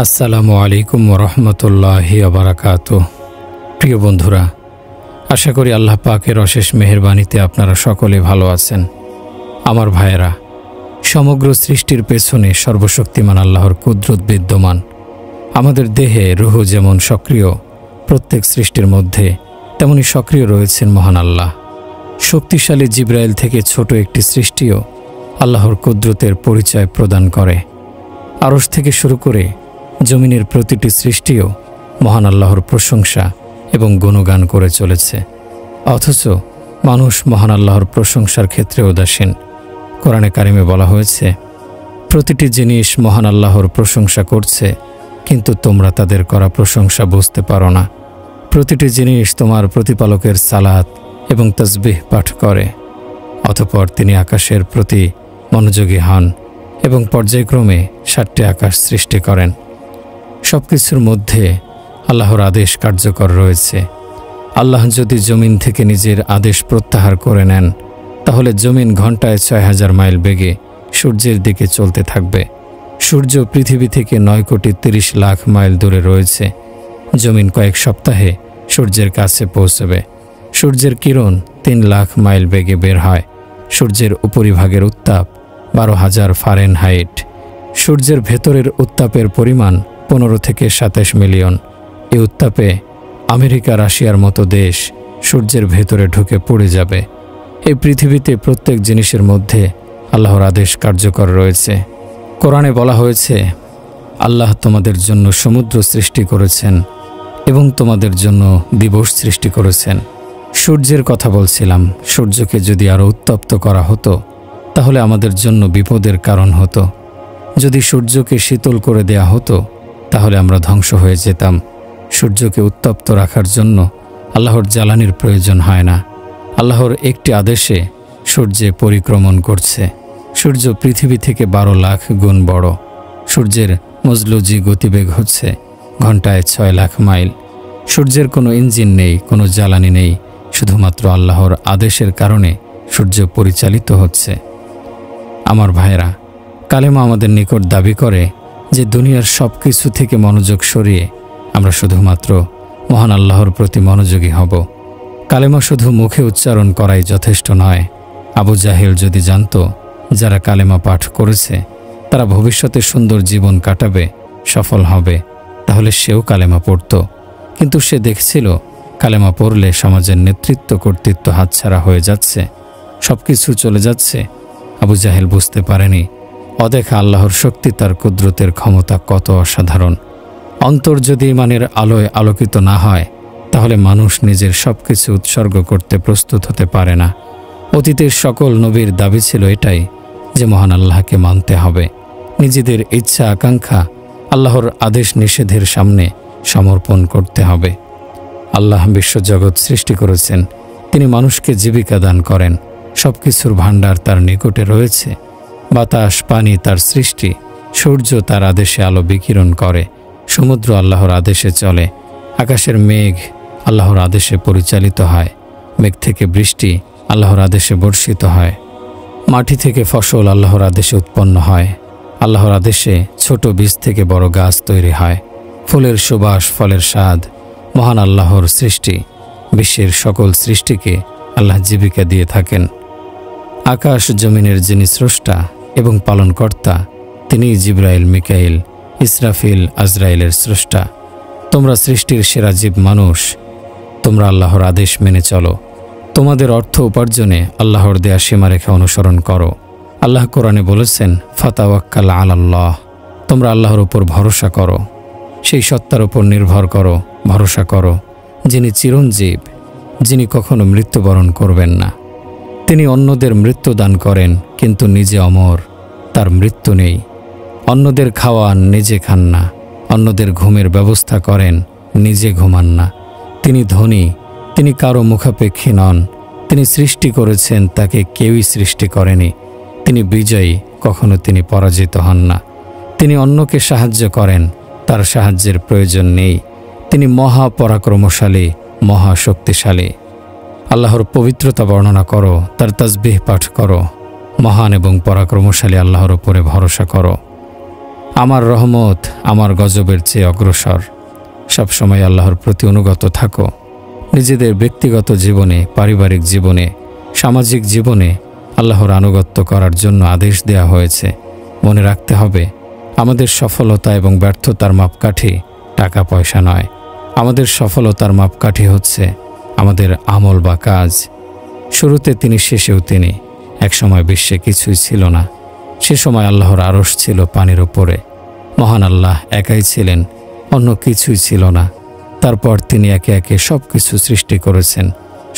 আসসালামু আলাইকুম ওরহমতুল্লাহি ওবারাকাতুহু। প্রিয় বন্ধুরা, আশা করি আল্লাহ পাকের অশেষ মেহেরবানিতে আপনারা সকলে ভালো আছেন। আমার ভাইয়েরা, সমগ্র সৃষ্টির পেছনে সর্বশক্তিমান আল্লাহর কুদরত বিদ্যমান। আমাদের দেহে রুহ যেমন সক্রিয়, প্রত্যেক সৃষ্টির মধ্যে তেমনি সক্রিয় রয়েছেন মহান আল্লাহ। শক্তিশালী জিবরাইল থেকে ছোট একটি সৃষ্টিও আল্লাহর কুদরতের পরিচয় প্রদান করে। আরশ থেকে শুরু করে জমিনের প্রতিটি সৃষ্টিও মহান আল্লাহর প্রশংসা এবং গুণগান করে চলেছে। অথচ মানুষ মহান আল্লাহর প্রশংসার ক্ষেত্রে উদাসীন। কোরআনে কারিমে বলা হয়েছে, প্রতিটি জিনিস মহান আল্লাহর প্রশংসা করছে, কিন্তু তোমরা তাদের করা প্রশংসা বুঝতে পারো না। প্রতিটি জিনিস তোমার প্রতিপালকের সালাত এবং তাসবিহ পাঠ করে। অতঃপর তিনি আকাশের প্রতি মনোযোগী হন এবং পর্যায়ক্রমে 7টি আকাশ সৃষ্টি করেন। সব কিছুর মধ্যে আল্লাহর আদেশ কার্যকর রয়েছে। আল্লাহ যদি জমিন থেকে নিজের আদেশ প্রত্যাহার করে নেন, তাহলে জমিন ঘন্টায় 6000 মাইল বেগে সূর্যের দিকে চলতে থাকবে। সূর্য পৃথিবী থেকে 9,30,00,000 মাইল দূরে রয়েছে। জমিন কয়েক সপ্তাহে সূর্যের কাছে পৌঁছবে। সূর্যের কিরণ 3,00,000 মাইল বেগে বের হয়। সূর্যের উপরিভাগের উত্তাপ 12,000 ফারেনহাইট। সূর্যের ভেতরের উত্তাপের পরিমাণ 15 থেকে 27 মিলিয়ন। এই উত্তাপে আমেরিকা, রাশিয়ার মতো দেশ সূর্যের ভেতরে ঢুকে পড়ে যাবে। এই পৃথিবীতে প্রত্যেক জিনিসের মধ্যে আল্লাহর আদেশ কার্যকর রয়েছে। কোরআনে বলা হয়েছে, আল্লাহ তোমাদের জন্য সমুদ্র সৃষ্টি করেছেন এবং তোমাদের জন্য দিবস সৃষ্টি করেছেন। সূর্যের কথা বলছিলাম, সূর্যকে যদি আরও উত্তপ্ত করা হতো তাহলে আমাদের জন্য বিপদের কারণ হতো। যদি সূর্যকে শীতল করে দেয়া হতো তাহলে আমরা ধ্বংস হয়ে যেতাম। সূর্যকে উত্তপ্ত রাখার জন্য আল্লাহর জ্বালানির প্রয়োজন হয় না। আল্লাহর একটি আদেশে সূর্যে পরিক্রমণ করছে। সূর্য পৃথিবী থেকে 12 লাখ গুণ বড়। সূর্যের মজলুজি গতিবেগ হচ্ছে ঘন্টায় 6 লাখ মাইল। সূর্যের কোনো ইঞ্জিন নেই, কোনো জ্বালানি নেই, শুধুমাত্র আল্লাহর আদেশের কারণে সূর্য পরিচালিত হচ্ছে। আমার ভাইয়েরা, কালেমা আমাদের নিকট দাবি করে যে দুনিয়ার সব কিছু থেকে মনোযোগ সরিয়ে আমরা শুধুমাত্র মহান আল্লাহর প্রতি মনোযোগী হব। কালেমা শুধু মুখে উচ্চারণ করাই যথেষ্ট নয়। আবু জাহেল যদি জানত যারা কালেমা পাঠ করেছে তারা ভবিষ্যতে সুন্দর জীবন কাটাবে, সফল হবে, তাহলে সেও কালেমা পড়ত। কিন্তু সে দেখছিল কালেমা পড়লে সমাজের নেতৃত্ব কর্তৃত্ব হাতছাড়া হয়ে যাচ্ছে, সব কিছু চলে যাচ্ছে। আবু জাহেল বুঝতে পারেনি অদেখা আল্লাহর শক্তি, তার কুদরতের ক্ষমতা কত অসাধারণ। অন্তর যদি ঈমানের আলোয় আলোকিত না হয় তাহলে মানুষ নিজের সব কিছু উৎসর্গ করতে প্রস্তুত হতে পারে না। অতীতের সকল নবীর দাবি ছিল এটাই যে মহান আল্লাহকে মানতে হবে। নিজেদের ইচ্ছা আকাঙ্ক্ষা আল্লাহর আদেশ নিষেধের সামনে সমর্পণ করতে হবে। আল্লাহ বিশ্বজগৎ সৃষ্টি করেছেন, তিনি মানুষকে জীবিকা দান করেন। সব কিছুর ভাণ্ডার তার নিকটে রয়েছে। বাতাস, পানি তার সৃষ্টি। সূর্য তার আদেশে আলো বিকিরণ করে। সমুদ্র আল্লাহর আদেশে চলে। আকাশের মেঘ আল্লাহর আদেশে পরিচালিত হয়। মেঘ থেকে বৃষ্টি আল্লাহর আদেশে বর্ষিত হয়। মাটি থেকে ফসল আল্লাহর আদেশে উৎপন্ন হয়। আল্লাহর আদেশে ছোট বীজ থেকে বড় গাছ তৈরি হয়। ফুলের সুবাস, ফলের স্বাদ মহান আল্লাহর সৃষ্টি। বিশ্বের সকল সৃষ্টিকে আল্লাহ জীবিকা দিয়ে থাকেন। আকাশ জমিনের যিনি স্রষ্টা এবং পালনকর্তা, তিনি জিবরাইল, মিকাইল, ইসরাফিল, আজরাইলের স্রষ্টা। তোমরা সৃষ্টির সেরা জীব মানুষ, তোমরা আল্লাহর আদেশ মেনে চলো। তোমাদের অর্থ উপার্জনে আল্লাহর দেয়া সীমারেখা অনুসরণ করো। আল্লাহ কোরআনে বলেছেন, ফাতাওয়াক্কাল আলাল্লাহ, তোমরা আল্লাহর উপর ভরসা করো। সেই সত্তার উপর নির্ভর করো, ভরসা করো, যিনি চিরঞ্জীব, যিনি কখনো মৃত্যুবরণ করবেন না। তিনি অন্যদের মৃত্যু দান করেন কিন্তু নিজে অমর, তার মৃত্যু নেই। অন্যদের খাওয়ান, নিজে খান না। অন্যদের ঘুমের ব্যবস্থা করেন, নিজে ঘুমান না। তিনি ধনী, তিনি কারো মুখাপেক্ষী নন। তিনি সৃষ্টি করেছেন, তাকে কেউই সৃষ্টি করেনি। তিনি বিজয়ী, কখনো তিনি পরাজিত হন না। তিনি অন্যকে সাহায্য করেন, তার সাহায্যের প্রয়োজন নেই। তিনি মহাপরাক্রমশালী, মহাশক্তিশালী। আল্লাহর পবিত্রতা বর্ণনা করো, তার তাসবিহ পাঠ করো। মহান এবং পরাক্রমশালী আল্লাহর উপরে ভরসা করো। আমার রহমত আমার গজবের চেয়ে অগ্রসর। সবসময় আল্লাহর প্রতি অনুগত থাকো। নিজেদের ব্যক্তিগত জীবনে, পারিবারিক জীবনে, সামাজিক জীবনে আল্লাহর আনুগত্য করার জন্য আদেশ দেয়া হয়েছে। মনে রাখতে হবে, আমাদের সফলতা এবং ব্যর্থতার মাপকাঠি টাকা পয়সা নয়। আমাদের সফলতার মাপকাঠি হচ্ছে আমাদের আমল বা কাজ। শুরুতে তিনি, শেষেও তিনি। একসময় বিশ্বে কিছুই ছিল না। সে সময় আল্লাহর আরশ ছিল পানির ওপরে। মহান আল্লাহ একাই ছিলেন, অন্য কিছুই ছিল না। তারপর তিনি একে একে সব কিছু সৃষ্টি করেছেন।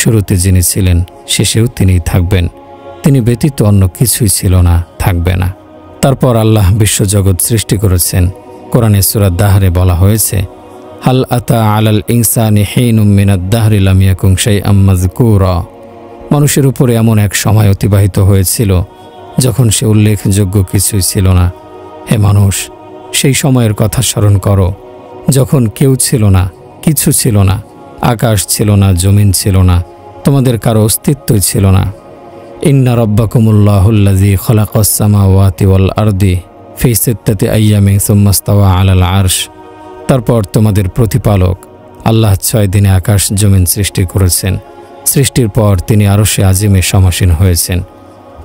শুরুতে যিনি ছিলেন, শেষেও তিনিই থাকবেন। তিনি ব্যতীত অন্য কিছুই ছিল না, থাকবে না। তারপর আল্লাহ বিশ্বজগৎ সৃষ্টি করেছেন। কোরআনে সূরা দাহরে বলা হয়েছে, হাল আতা আলাল ইনসানি হিনুম মিনাদ দাহরি লাম ইয়াকুন শাইআম মাযকুরা। মানুষের উপরে এমন এক সময় অতিবাহিত হয়েছিল যখন সে উল্লেখযোগ্য কিছুই ছিল না। হে মানুষ, সেই সময়ের কথা স্মরণ করো যখন কেউ ছিল না, কিছু ছিল না। আকাশ ছিল না, জমিন ছিল না, তোমাদের কারো অস্তিত্বই ছিল না। ইন্না রাব্বাকুমুল্লাহুল্লাযী খালাকাস সামাওয়াতি ওয়াল আরদি ফি সিত্তাতি আইয়ামিন সুম্মা ইসতাওয়া আলাল আরশ। তারপর তোমাদের প্রতিপালক আল্লাহ 6 দিনে আকাশ জমিন সৃষ্টি করেছেন। সৃষ্টির পর তিনি আরশে আজিমে সমাসীন হয়েছেন।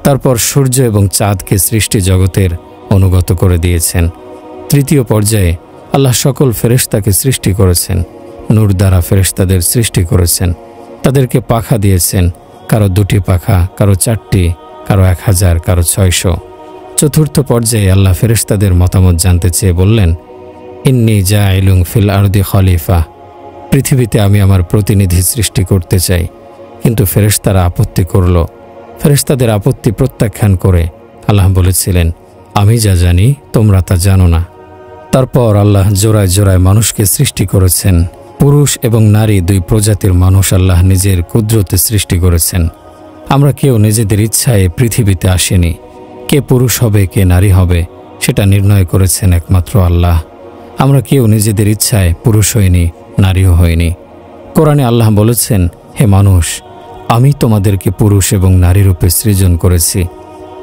তারপর সূর্য এবং চাঁদকে সৃষ্টি জগতের অনুগত করে দিয়েছেন। তৃতীয় পর্যায়ে আল্লাহ সকল ফেরেশতাকে সৃষ্টি করেছেন। নূর দ্বারা ফেরেশতাদের সৃষ্টি করেছেন। তাদেরকে পাখা দিয়েছেন, কারো 2টি পাখা, কারো 4টি, কারো 1000, কারো 600। চতুর্থ পর্যায়ে আল্লাহ ফেরেশতাদের মতামত জানতে চেয়ে বললেন, ইন্নী জাইলুন ফিল আরদি খলিফা। পৃথিবীতে আমি আমার প্রতিনিধি সৃষ্টি করতে চাই। কিন্তু ফেরেশতারা আপত্তি করল। ফেরেশতাদের আপত্তি প্রত্যাখ্যান করে আল্লাহ বলেছিলেন, আমি যা জানি তোমরা তা জানো না। তারপর আল্লাহ জোড়ায় জোড়ায় মানুষকে সৃষ্টি করেছেন। পুরুষ এবং নারী 2 প্রজাতির মানুষ আল্লাহ নিজের কুদরতে সৃষ্টি করেছেন। আমরা কেউ নিজেদের ইচ্ছায় পৃথিবীতে আসেনি। কে পুরুষ হবে, কে নারী হবে, সেটা নির্ণয় করেছেন একমাত্র আল্লাহ। আমরা কেউ নিজেদের ইচ্ছায় পুরুষ হইনি, নারীও হইনি। কোরআনে আল্লাহ বলেছেন, হে মানুষ, আমি তোমাদেরকে পুরুষ এবং নারী রূপে সৃজন করেছি।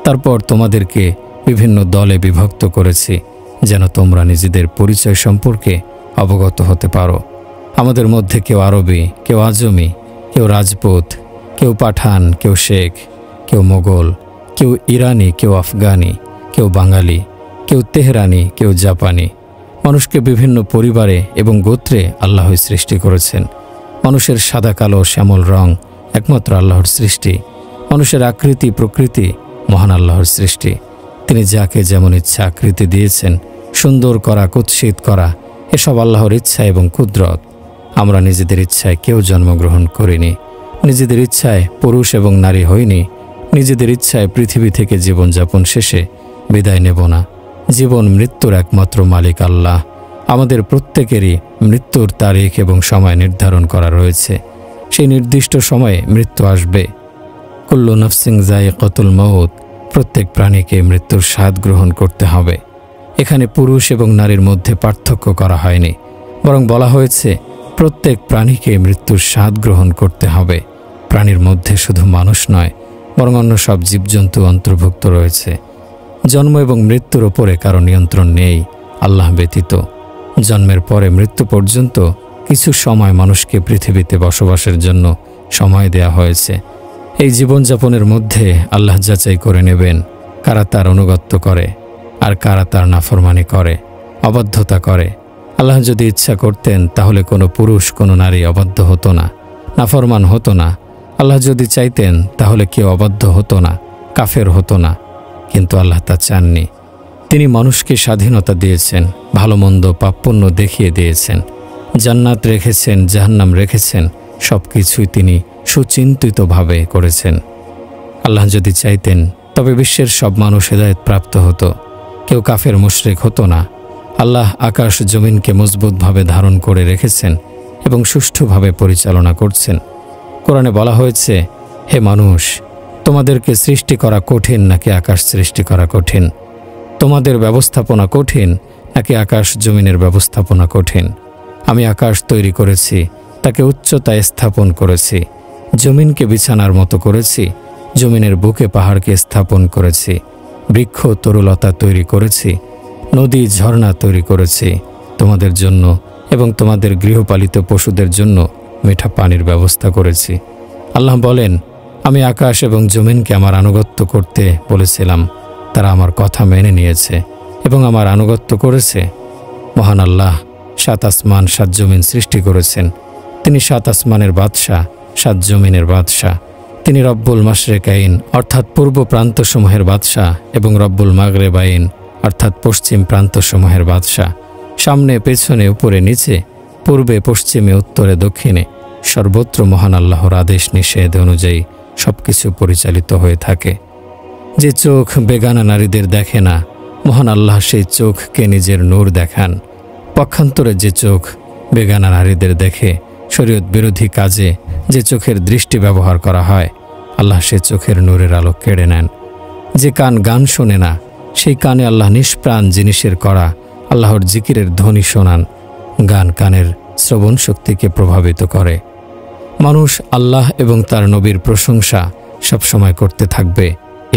তারপর তোমাদেরকে বিভিন্ন দলে বিভক্ত করেছি যেন তোমরা নিজেদের পরিচয় সম্পর্কে অবগত হতে পারো। আমাদের মধ্যে কেউ আরবি, কেউ আজমি, কেউ রাজপুত, কেউ পাঠান, কেউ শেখ, কেউ মোগল, কেউ ইরানি, কেউ আফগানি, কেউ বাঙালি, কেউ তেহরানি, কেউ জাপানি। মানুষকে বিভিন্ন পরিবারে এবং গোত্রে আল্লাহই সৃষ্টি করেছেন। মানুষের সাদা কালো শ্যামল রং একমাত্র আল্লাহর সৃষ্টি। মানুষের আকৃতি প্রকৃতি মহান আল্লাহর সৃষ্টি। তিনি যাকে যেমন ইচ্ছা আকৃতি দিয়েছেন, সুন্দর করা, কুৎসিত করা, এসব আল্লাহর ইচ্ছা এবং কুদরত। আমরা নিজেদের ইচ্ছায় কেউ জন্মগ্রহণ করিনি, নিজেদের ইচ্ছায় পুরুষ এবং নারী হইনি, নিজেদের ইচ্ছায় পৃথিবী থেকে জীবনযাপন শেষে বিদায় নেব না। জীবন মৃত্যুর একমাত্র মালিক আল্লাহ। আমাদের প্রত্যেকেরই মৃত্যুর তারিখ এবং সময় নির্ধারণ করা রয়েছে। সেই নির্দিষ্ট সময়ে মৃত্যু আসবে। কুল্লু নাফসিন যায়িকাতুল মাউত। প্রত্যেক প্রাণীকে মৃত্যুর স্বাদ গ্রহণ করতে হবে। এখানে পুরুষ এবং নারীর মধ্যে পার্থক্য করা হয়নি, বরং বলা হয়েছে প্রত্যেক প্রাণীকে মৃত্যুর স্বাদ গ্রহণ করতে হবে। প্রাণীর মধ্যে শুধু মানুষ নয়, বরং অন্য সব জীবজন্তু অন্তর্ভুক্ত রয়েছে। জন্ম এবং মৃত্যুর ওপরে কারো নিয়ন্ত্রণ নেই আল্লাহ ব্যতীত। জন্মের পরে মৃত্যু পর্যন্ত কিছু সময় মানুষকে পৃথিবীতে বসবাসের জন্য সময় দেয়া হয়েছে। এই জীবনযাপনের মধ্যে আল্লাহ যাচাই করে নেবেন কারা তার অনুগত্য করে আর কারা তার নাফরমানি করে, অবাধ্যতা করে। আল্লাহ যদি ইচ্ছা করতেন তাহলে কোনো পুরুষ কোনো নারী অবাধ্য হতো না, নাফরমান হতো না। আল্লাহ যদি চাইতেন তাহলে কেউ অবাধ্য হতো না, কাফের হতো না। কিন্তু আল্লাহ তা চাননি। তিনি মানুষকে স্বাধীনতা দিয়েছেন, ভালো মন্দ পাপপুণ্য দেখিয়ে দিয়েছেন, জান্নাত রেখেছেন, জাহান্নাম রেখেছেন। সব কিছুই তিনি সুচিন্তিতভাবে করেছেন। আল্লাহ যদি চাইতেন তবে বিশ্বের সব মানুষ হেদায়েত প্রাপ্ত হতো, কেউ কাফের মুশরিক হতো না। আল্লাহ আকাশ জমিনকে মজবুতভাবে ধারণ করে রেখেছেন এবং সুষ্ঠুভাবে পরিচালনা করছেন। কোরআনে বলা হয়েছে, হে মানুষ, তোমাদেরকে সৃষ্টি করা কঠিন নাকি আকাশ সৃষ্টি করা কঠিন? তোমাদের ব্যবস্থাপনা কঠিন নাকি আকাশ জমিনের ব্যবস্থাপনা কঠিন? আমি আকাশ তৈরি করেছি, তাকে উচ্চতায় স্থাপন করেছি। জমিনকে বিছানার মতো করেছি, জমিনের বুকে পাহাড়কে স্থাপন করেছি। বৃক্ষ তরুলতা তৈরি করেছি, নদী ঝর্ণা তৈরি করেছি তোমাদের জন্য এবং তোমাদের গৃহপালিত পশুদের জন্য মিঠা পানির ব্যবস্থা করেছি। আল্লাহ বলেন, আমি আকাশ এবং জমিনকে আমার আনুগত্য করতে বলেছিলাম, তারা আমার কথা মেনে নিয়েছে এবং আমার আনুগত্য করেছে। মহান আল্লাহ 7 আসমান 7 জমিন সৃষ্টি করেছেন। তিনি 7 আসমানের বাদশাহ, 7 জমিনের বাদশাহ। তিনি রব্বুল মাশরিকাইন অর্থাৎ পূর্ব প্রান্তসমূহের বাদশাহ এবং রব্বুল মাগরিবাইন অর্থাৎ পশ্চিম প্রান্তসমূহের বাদশাহ। সামনে পেছনে উপরে নিচে, পূর্বে পশ্চিমে উত্তরে দক্ষিণে সর্বত্র মহান আল্লাহর আদেশ নিষেধ অনুযায়ী সব কিছু পরিচালিত হয়ে থাকে। যে চোখ বেগানা নারীদের দেখে না, মহান আল্লাহ সেই চোখকে নিজের নূর দেখান। পক্ষান্তরে যে চোখ বেগানা নারীদের দেখে, শরীয়ত বিরোধী কাজে যে চোখের দৃষ্টি ব্যবহার করা হয়, আল্লাহ সে চোখের নূরের আলো কেড়ে নেন। যে কান গান শোনে না, সেই কানে আল্লাহ নিষ্প্রাণ জিনিসের করা আল্লাহর জিকিরের ধ্বনি শোনান। গান কানের শ্রবণ শক্তিকে প্রভাবিত করে। মানুষ আল্লাহ এবং তার নবীর প্রশংসা সবসময় করতে থাকবে,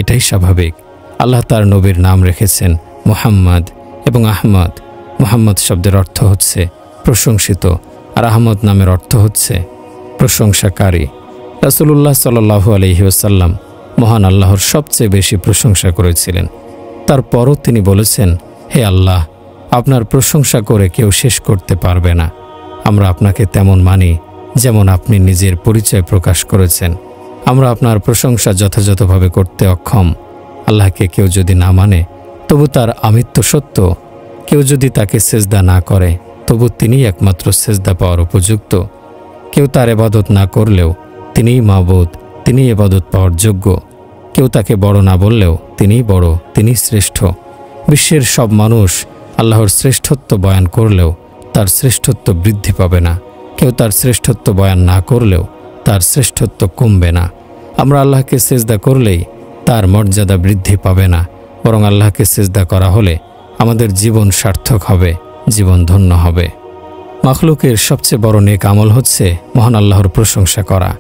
এটাই স্বাভাবিক। আল্লাহ তার নবীর নাম রেখেছেন মুহাম্মদ এবং আহমদ। মুহাম্মদ শব্দের অর্থ হচ্ছে প্রশংসিত, আর আহমদ নামের অর্থ হচ্ছে প্রশংসাকারী। রাসূলুল্লাহ সাল্লাল্লাহু আলাইহি ওয়াসাল্লাম মহান আল্লাহর সবচেয়ে বেশি প্রশংসা করেছিলেন। তারপরও তিনি বলেছেন, হে আল্লাহ, আপনার প্রশংসা করে কেউ শেষ করতে পারবে না। আমরা আপনাকে তেমন মানি যেমন আপনি নিজের পরিচয় প্রকাশ করেছেন। আমরা আপনার প্রশংসা যথাযথভাবে করতে অক্ষম। আল্লাহকে কেউ যদি না মানে তবু তার আমিত্ব সত্য। কেউ যদি তাকে সেজদা না করে তবু তিনিই একমাত্র সেজদা পাওয়ার উপযুক্ত। কেউ তার ইবাদত না করলেও তিনিই মাবুদ, তিনিই ইবাদত পাওয়ার যোগ্য। কেউ তাকে বড় না বললেও তিনিই বড়, তিনিই শ্রেষ্ঠ। বিশ্বের সব মানুষ আল্লাহর শ্রেষ্ঠত্ব বয়ান করলেও তার শ্রেষ্ঠত্ব বৃদ্ধি পাবে না। কেউ তার শ্রেষ্ঠত্ব বয়ান না করলেও তার শ্রেষ্ঠত্ব কমবে না। আমরা আল্লাহকে সেজদা করলেই তার মর্যাদা বৃদ্ধি পাবে না, বরং আল্লাহকে সেজদা করা হলে আমাদের জীবন সার্থক হবে, জীবন ধন্য হবে। মাখলুকের সবচেয়ে বড় নেক আমল হচ্ছে মহান আল্লাহর প্রশংসা করা।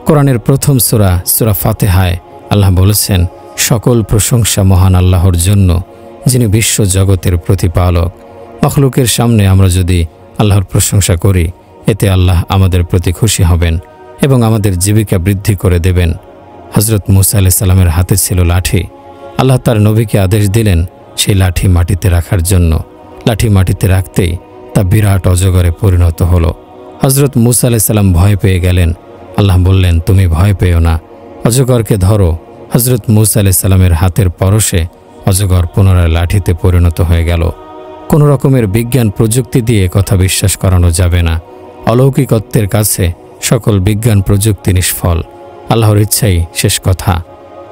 কোরআনের প্রথম সূরা, সূরা ফাতিহায় আল্লাহ বলেছেন, সকল প্রশংসা মহান আল্লাহর জন্য, যিনি বিশ্ব জগতের প্রতিপালক। মাখলুকের সামনে আমরা যদি আল্লাহর প্রশংসা করি, এতে আল্লাহ আমাদের প্রতি খুশি হবেন এবং আমাদের জীবিকা বৃদ্ধি করে দেবেন। হযরত মূসা আলাইহিস সালামের হাতে ছিল লাঠি। আল্লাহ তার নবীকে আদেশ দিলেন সেই লাঠি মাটিতে রাখার জন্য। লাঠি মাটিতে রাখতেই তা বিরাট অজগরে পরিণত হলো। হযরত মূসা আলাইহিস সালাম ভয় পেয়ে গেলেন। আল্লাহ বললেন, তুমি ভয় পেও না, অজগরকে ধরো। হযরত মূসা আলাইহিস সালামের হাতের পরশে অজগর পুনরায় লাঠিতে পরিণত হয়ে গেল। কোনো রকমের বিজ্ঞান প্রযুক্তি দিয়ে কথা বিশ্বাস করানো যাবে না। অলৌকিকত্বের কাছে সকল বিজ্ঞান প্রযুক্তি নিষ্ফল। আল্লাহর ইচ্ছাই শেষ কথা।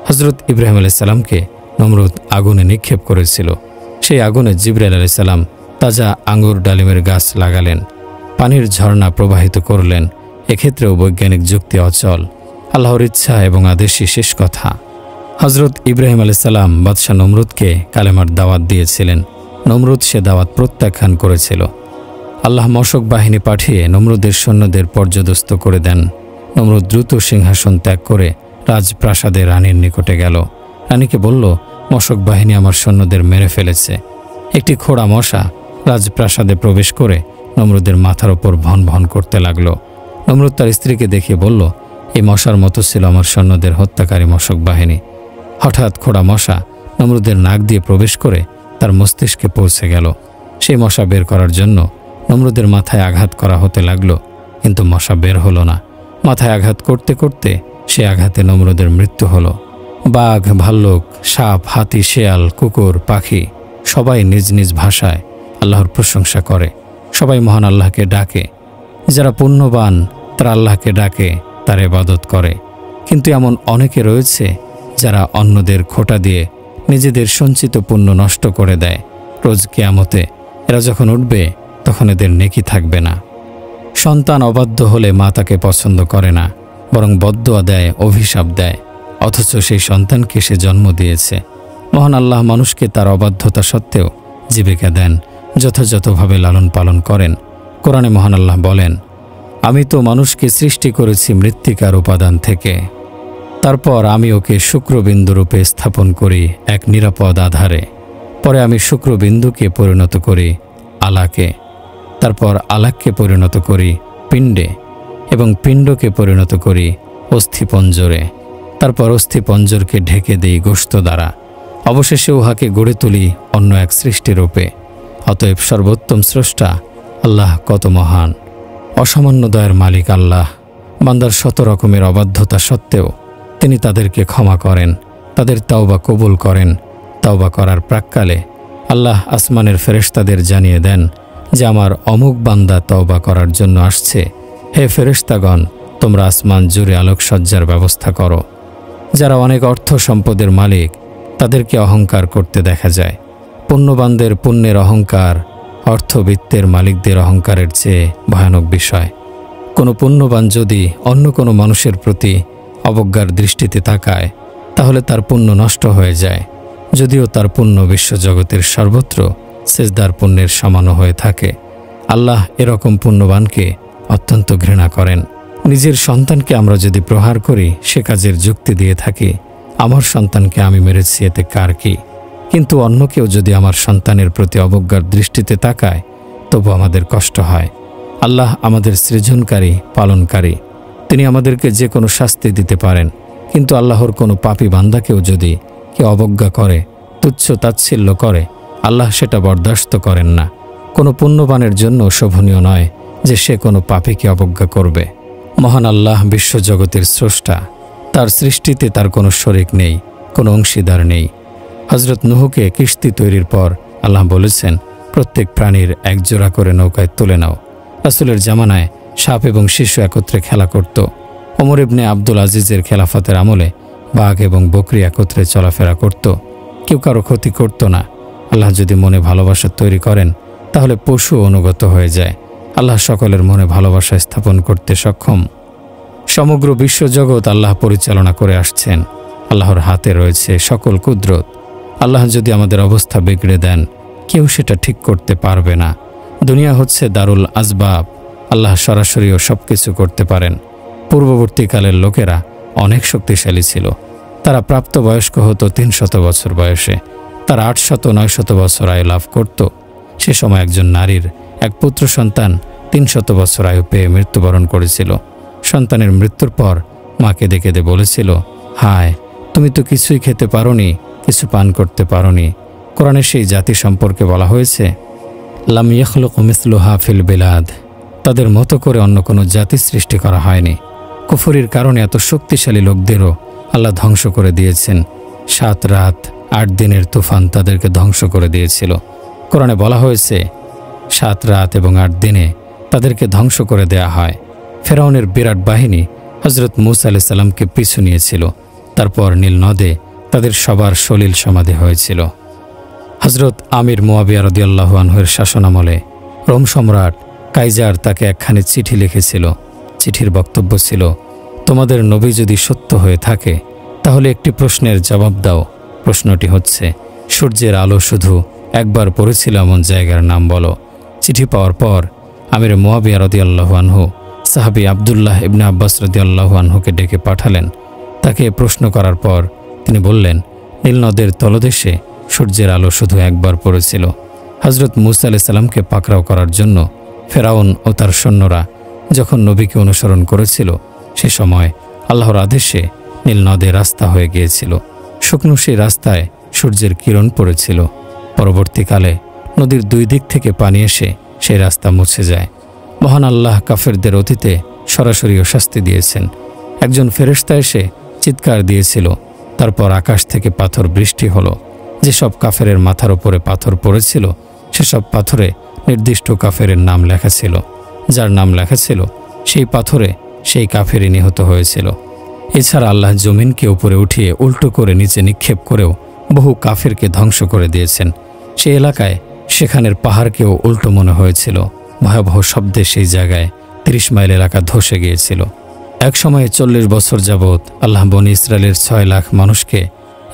হযরত ইব্রাহিম আলাইহিস সালামকে নমরুদ আগুনে নিক্ষেপ করেছিল। সেই আগুনে জিবরাইল আলাইহিস সালাম তাজা আঙ্গুর ডালিমের গাছ লাগালেন, পানির ঝর্ণা প্রবাহিত করলেন। এক্ষেত্রেও বৈজ্ঞানিক যুক্তি অচল। আল্লাহর ইচ্ছা এবং আদেশই শেষ কথা। হযরত ইব্রাহিম আলাইহিস সালাম বাদশাহ নমরুদকে কালেমার দাওয়াত দিয়েছিলেন। নমরুদ সে দাওয়াত প্রত্যাখ্যান করেছিল। আল্লাহ মশক বাহিনী পাঠিয়ে নমরুদের সৈন্যদের পর্যদস্ত করে দেন। নমরুদ দ্রুত সিংহাসন ত্যাগ করে রাজপ্রাসাদে রানীর নিকটে গেল। রানীকে বলল, মশক বাহিনী আমার সৈন্যদের মেরে ফেলেছে। একটি খোড়া মশা রাজপ্রাসাদে প্রবেশ করে নমরুদের মাথার ওপর ভন ভন করতে লাগল। নমরুদ তার স্ত্রীকে দেখিয়ে বলল, এই মশার মতো ছিল আমার সৈন্যদের হত্যাকারী মশক বাহিনী। হঠাৎ খোড়া মশা নমরুদের নাক দিয়ে প্রবেশ করে তার মস্তিষ্কে পৌঁছে গেল। সেই মশা বের করার জন্য নমরুদের মাথায় আঘাত করা হতে লাগলো, কিন্তু মশা বের হলো না। মাথায় আঘাত করতে করতে সে আঘাতে নমরুদের মৃত্যু হলো। বাঘ, ভাল্লুক, সাপ, হাতি, শেয়াল, কুকুর, পাখি সবাই নিজ নিজ ভাষায় আল্লাহর প্রশংসা করে। সবাই মহান আল্লাহকে ডাকে। যারা পুণ্যবান তারা আল্লাহকে ডাকে, তার ইবাদত করে। কিন্তু এমন অনেকে রয়েছে যারা অন্যদের খোঁটা দিয়ে নিজেদের সঞ্চিত পুণ্য নষ্ট করে দেয়। রোজ কিয়ামতে এরা যখন উঠবে তখন এদের নেকি থাকবে না। সন্তান অবাধ্য হলে মা তাকে পছন্দ করে না, বরং বদদুয়া দেয়, অভিশাপ দেয়। অথচ সেই সন্তানকে সে জন্ম দিয়েছে। মহান আল্লাহ মানুষকে তার অবাধ্যতা সত্ত্বেও জীবিকা দেন, যথাযথভাবে লালন পালন করেন। কোরআনে মহান আল্লাহ বলেন, আমি তো মানুষকে সৃষ্টি করেছি মৃত্তিকার উপাদান থেকে, তারপর আমি ওকে শুক্রবিন্দুরূপে স্থাপন করি এক নিরাপদ আধারে। পরে আমি শুক্রবিন্দুকে পরিণত করি আলাকে, তারপর আলাককে পরিণত করি পিণ্ডে, এবং পিণ্ডকে পরিণত করি অস্থিপঞ্জরে, তারপর অস্থিপঞ্জরকে ঢেকে দিই গোশত দ্বারা, অবশেষে উহাকে গড়ে তুলি অন্য এক সৃষ্টিরূপে। অতএব সর্বোত্তম স্রষ্টা আল্লাহ কত মহান! অসামান্য দয়ার মালিক আল্লাহ। বান্দার শত রকমের অবাধ্যতা সত্ত্বেও তিনি তাদেরকে ক্ষমা করেন, তাদের তাওবা কবুল করেন। তাওবা করার প্রাক্কালে আল্লাহ আসমানের ফেরেশতাদের জানিয়ে দেন যে আমার অমুক বান্দা তওবা করার জন্য আসছে। হে ফেরেশতাগণ, তোমরা আসমান জুড়ে আলোকসজ্জার ব্যবস্থা করো। যারা অনেক অর্থ সম্পদের মালিক, তাদেরকে অহংকার করতে দেখা যায়। পুণ্যবানদের পুণ্যের অহংকার অর্থবিত্তের মালিকদের অহংকারের চেয়ে ভয়ানক বিষয়। কোনো পুণ্যবান যদি অন্য কোনো মানুষের প্রতি অবজ্ঞার দৃষ্টিতে তাকায়, তাহলে তার পুণ্য নষ্ট হয়ে যায়, যদিও তার পুণ্য বিশ্বজগতের সর্বত্র সেজদার পুণ্যের সমানও হয়ে থাকে। আল্লাহ এরকম পুণ্যবানকে অত্যন্ত ঘৃণা করেন। নিজের সন্তানকে আমরা যদি প্রহার করি, সে কাজের যুক্তি দিয়ে থাকি, আমার সন্তানকে আমি মেরেছি, এতে কার কি? কিন্তু অন্য কেউ যদি আমার সন্তানের প্রতি অবজ্ঞার দৃষ্টিতে তাকায়, তবু আমাদের কষ্ট হয়। আল্লাহ আমাদের সৃজনকারী, পালনকারী। তিনি আমাদেরকে যে কোনো শাস্তি দিতে পারেন, কিন্তু আল্লাহর কোনো পাপী বান্দাকেও যদি কেউ অবজ্ঞা করে, তুচ্ছ তাচ্ছিল্য করে, আল্লাহ সেটা বরদাস্ত করেন না। কোনো পুণ্যবানের জন্য শোভনীয় নয় যে সে কোনো পাপীকে অবজ্ঞা করবে। মহান আল্লাহ বিশ্বজগতের স্রষ্টা। তার সৃষ্টিতে তার কোনো শরিক নেই, কোনো অংশীদার নেই। হজরত নূহকে কিস্তি তৈরির পর আল্লাহ বলেছেন, প্রত্যেক প্রাণীর একজোড়া করে নৌকায় তুলে নাও। রাসূলের জামানায় সাপ এবং শিশু একত্রে খেলা করত। ওমর ইবনে আব্দুল আজিজের খেলাফতের আমলে বাঘ এবং বকরি একত্রে চলাফেরা করত। কেউ কারো ক্ষতি করত না। আল্লাহ যদি মনে ভালোবাসা তৈরি করেন, তাহলে পশু অনুগত হয়ে যায়। আল্লাহ সকলের মনে ভালোবাসা স্থাপন করতে সক্ষম। সমগ্র বিশ্বজগৎ আল্লাহ পরিচালনা করে আসছেন। আল্লাহর হাতে রয়েছে সকল কুদরত। আল্লাহ যদি আমাদের অবস্থা বিগড়ে দেন, কেউ সেটা ঠিক করতে পারবে না। দুনিয়া হচ্ছে দারুল আসবাব। আল্লাহ সরাসরিও সব কিছু করতে পারেন। পূর্ববর্তীকালের লোকেরা অনেক শক্তিশালী ছিল। তারা প্রাপ্তবয়স্ক হতো 300 বছর বয়সে। তারা 800-900 বছর আয়ু লাভ করত। সে সময় একজন নারীর এক পুত্র সন্তান 300 বছর আয়ু পেয়ে মৃত্যুবরণ করেছিল। সন্তানের মৃত্যুর পর মা কেঁদে কেঁদে বলেছিল, হায়, তুমি তো কিছুই খেতে পারোনি, কিছু পান করতে পারোনি। কোরআনে সেই জাতি সম্পর্কে বলা হয়েছে, লাম ইয়াখলুকু মিসলুহা ফিল বিলাদ। তাদের মতো করে অন্য কোনো জাতি সৃষ্টি করা হয়নি। কুফরির কারণে এত শক্তিশালী লোকদেরও আল্লাহ ধ্বংস করে দিয়েছেন। 7 রাত 8 দিনের তুফান তাদেরকে ধ্বংস করে দিয়েছিল। কোরআনে বলা হয়েছে 7 রাত এবং 8 দিনে তাদেরকে ধ্বংস করে দেয়া হয়। ফেরাউনের বিরাট বাহিনী হজরত মূসা আলাইহিস সালামকে পিছু নিয়েছিল। তারপর নীল নদে তাদের সবার সলিল সমাধি হয়েছিল। হজরত আমির মুয়াবিয়া রাদিয়াল্লাহু আনহুর শাসনামলে রোম সম্রাট কাইজার তাকে একখানি চিঠি লিখেছিল। চিঠির বক্তব্য ছিল, তোমাদের নবী যদি সত্য হয়ে থাকে, তাহলে একটি প্রশ্নের জবাব দাও। প্রশ্নটি হচ্ছে, সূর্যের আলো শুধু একবার পড়েছিল এমন জায়গার নাম বলো। চিঠি পাওয়ার পর আমির মুয়াবিয়া রাদিয়াল্লাহু আনহু সাহাবী আব্দুল্লাহ ইবনে আব্বাস রাদিয়াল্লাহু আনহুকে ডেকে পাঠালেন। তাকে প্রশ্ন করার পর তিনি বললেন, নীল নদের তলদেশে সূর্যের আলো শুধু একবার পড়েছিল। হজরত মূসা আলাইহিস সালামকে পাকড়াও করার জন্য ফেরাউন ও তার সৈন্যরা যখন নবীকে অনুসরণ করেছিল, সে সময় আল্লাহর আদেশে নীল নদে রাস্তা হয়ে গিয়েছিল। শুকনো সেই রাস্তায় সূর্যের কিরণ পড়েছিল। পরবর্তীকালে নদীর 2 দিক থেকে পানি এসে সেই রাস্তা মুছে যায়। মহান আল্লাহ কাফেরদের অতীতে সরাসরি শাস্তি দিয়েছেন। একজন ফেরেশতা এসে চিৎকার দিয়েছিল, তারপর আকাশ থেকে পাথর বৃষ্টি হলো। যেসব কাফেরের মাথার উপরে পাথর পড়েছিল, সেসব পাথরে নির্দিষ্ট কাফেরের নাম লেখা ছিল। যার নাম লেখা ছিল, সেই পাথরে সেই কাফেরই নিহত হয়েছিল। এছাড়া আল্লাহ জমিনকে উপরে উঠিয়ে উল্টো করে নিচে নিক্ষেপ করেও বহু কাফেরকে ধ্বংস করে দিয়েছেন। সেই এলাকায় সেখানের পাহাড়কেও উল্টো মনে হয়েছিল। ভয়াবহ শব্দে সেই জায়গায় 30 মাইল এলাকা ধসে গিয়েছিল। এক সময়ে 40 বছর যাবৎ আল্লাহ বনী ইসরায়েলের 6 লাখ মানুষকে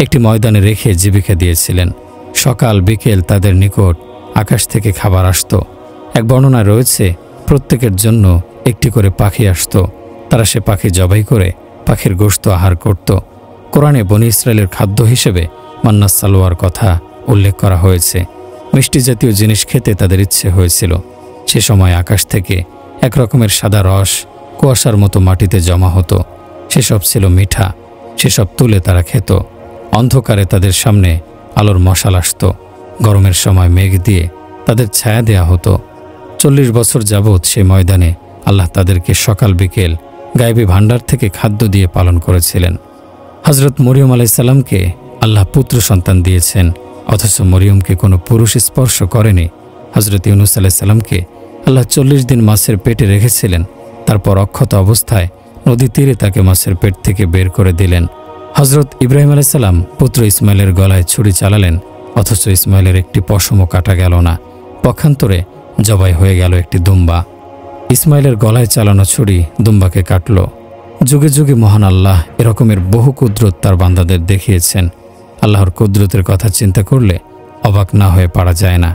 একটি ময়দানে রেখে জীবিকা দিয়েছিলেন। সকাল বিকেল তাদের নিকট আকাশ থেকে খাবার আসত। এক বর্ণনায় রয়েছে, প্রত্যেকের জন্য একটি করে পাখি আসত। তারা সে পাখি জবাই করে পাখির গোশত আহার করত। কোরআনে বনী ইসরায়েলের খাদ্য হিসেবে মান্না সালোয়ার কথা উল্লেখ করা হয়েছে। মিষ্টি জাতীয় জিনিস খেতে তাদের ইচ্ছে হয়েছিল। সে সময় আকাশ থেকে এক রকমের সাদা রস কুয়াশার মতো মাটিতে জমা হতো। সেসব ছিল মিঠা। সেসব তুলে তারা খেত। অন্ধকারে তাদের সামনে আলোর মশাল আসত। গরমের সময় মেঘ দিয়ে তাদের ছায়া দেয়া হতো। 40 বছর যাবৎ সে ময়দানে আল্লাহ তাদেরকে সকাল বিকেল গায়েবী ভাণ্ডার থেকে খাদ্য দিয়ে পালন করেছিলেন। হজরত মরিয়ম আলাইসাল্লামকে আল্লাহ পুত্র সন্তান দিয়েছেন, অথচ মরিয়মকে কোনো পুরুষ স্পর্শ করেনি। হজরত ইউনুস আলাইসাল্লামকে আল্লাহ 40 দিন মাছের পেটে রেখেছিলেন। তারপর অক্ষত অবস্থায় নদী তীরে তাকে মাছের পেট থেকে বের করে দিলেন। হজরত ইব্রাহিম আলাইসাল্লাম পুত্র ইসমাইলের গলায় ছুরি চালালেন, অথচ ইসমাইলের একটি পশমও কাটা গেল না। পক্ষান্তরে জবাই হয়ে গেল একটি দুম্বা। ইসমাইলের গলায় চালানো ছুরি দুম্বাকে কাটল। যুগে যুগে মহান আল্লাহ এরকমের বহু কুদরত তার বান্দাদের দেখিয়েছেন। আল্লাহর কুদরতের কথা চিন্তা করলে অবাক না হয়ে পারা যায় না।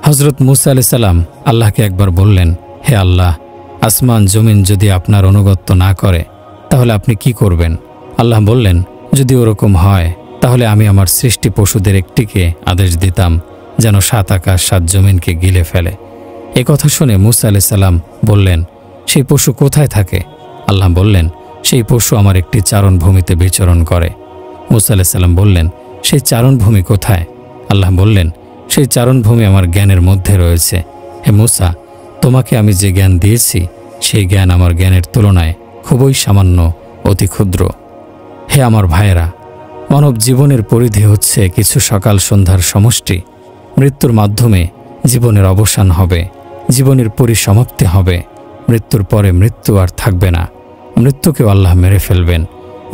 হজরত মুসা আলাইহিস সালাম আল্লাহকে একবার বললেন, হে আল্লাহ, আসমান জমিন যদি আপনার অনুগত্য না করে তাহলে আপনি কি করবেন? আল্লাহ বললেন, যদি ওরকম হয় তাহলে আমি আমার সৃষ্টি পশুদের একটিকে আদেশ দিতাম যেন 7 আকাশ 7 জমিনকে গিলে ফেলে। এ কথা শুনে মুসা আলাইহিস সালাম বললেন, সেই পশু কোথায় থাকে? আল্লাহ বললেন, সেই পশু আমার একটি চারণভূমিতে বিচরণ করে। মুসা আলাইহিস সালাম বললেন, সেই চারণভূমি কোথায়? আল্লাহ বললেন, সেই চারণভূমি আমার জ্ঞানের মধ্যে রয়েছে। হে মুসা, তোমাকে আমি যে জ্ঞান দিয়েছি সেই জ্ঞান আমার জ্ঞানের তুলনায় খুবই সামান্য, অতি ক্ষুদ্র। হে আমার ভাইয়েরা, মানব জীবনের পরিধি হচ্ছে কিছু সকাল সন্ধ্যার সমষ্টি। মৃত্যুর মাধ্যমে জীবনের অবসান হবে, জীবনের পরিসমাপ্তি হবে। মৃত্যুর পরে মৃত্যু আর থাকবে না। মৃত্যুকেও আল্লাহ মেরে ফেলবেন।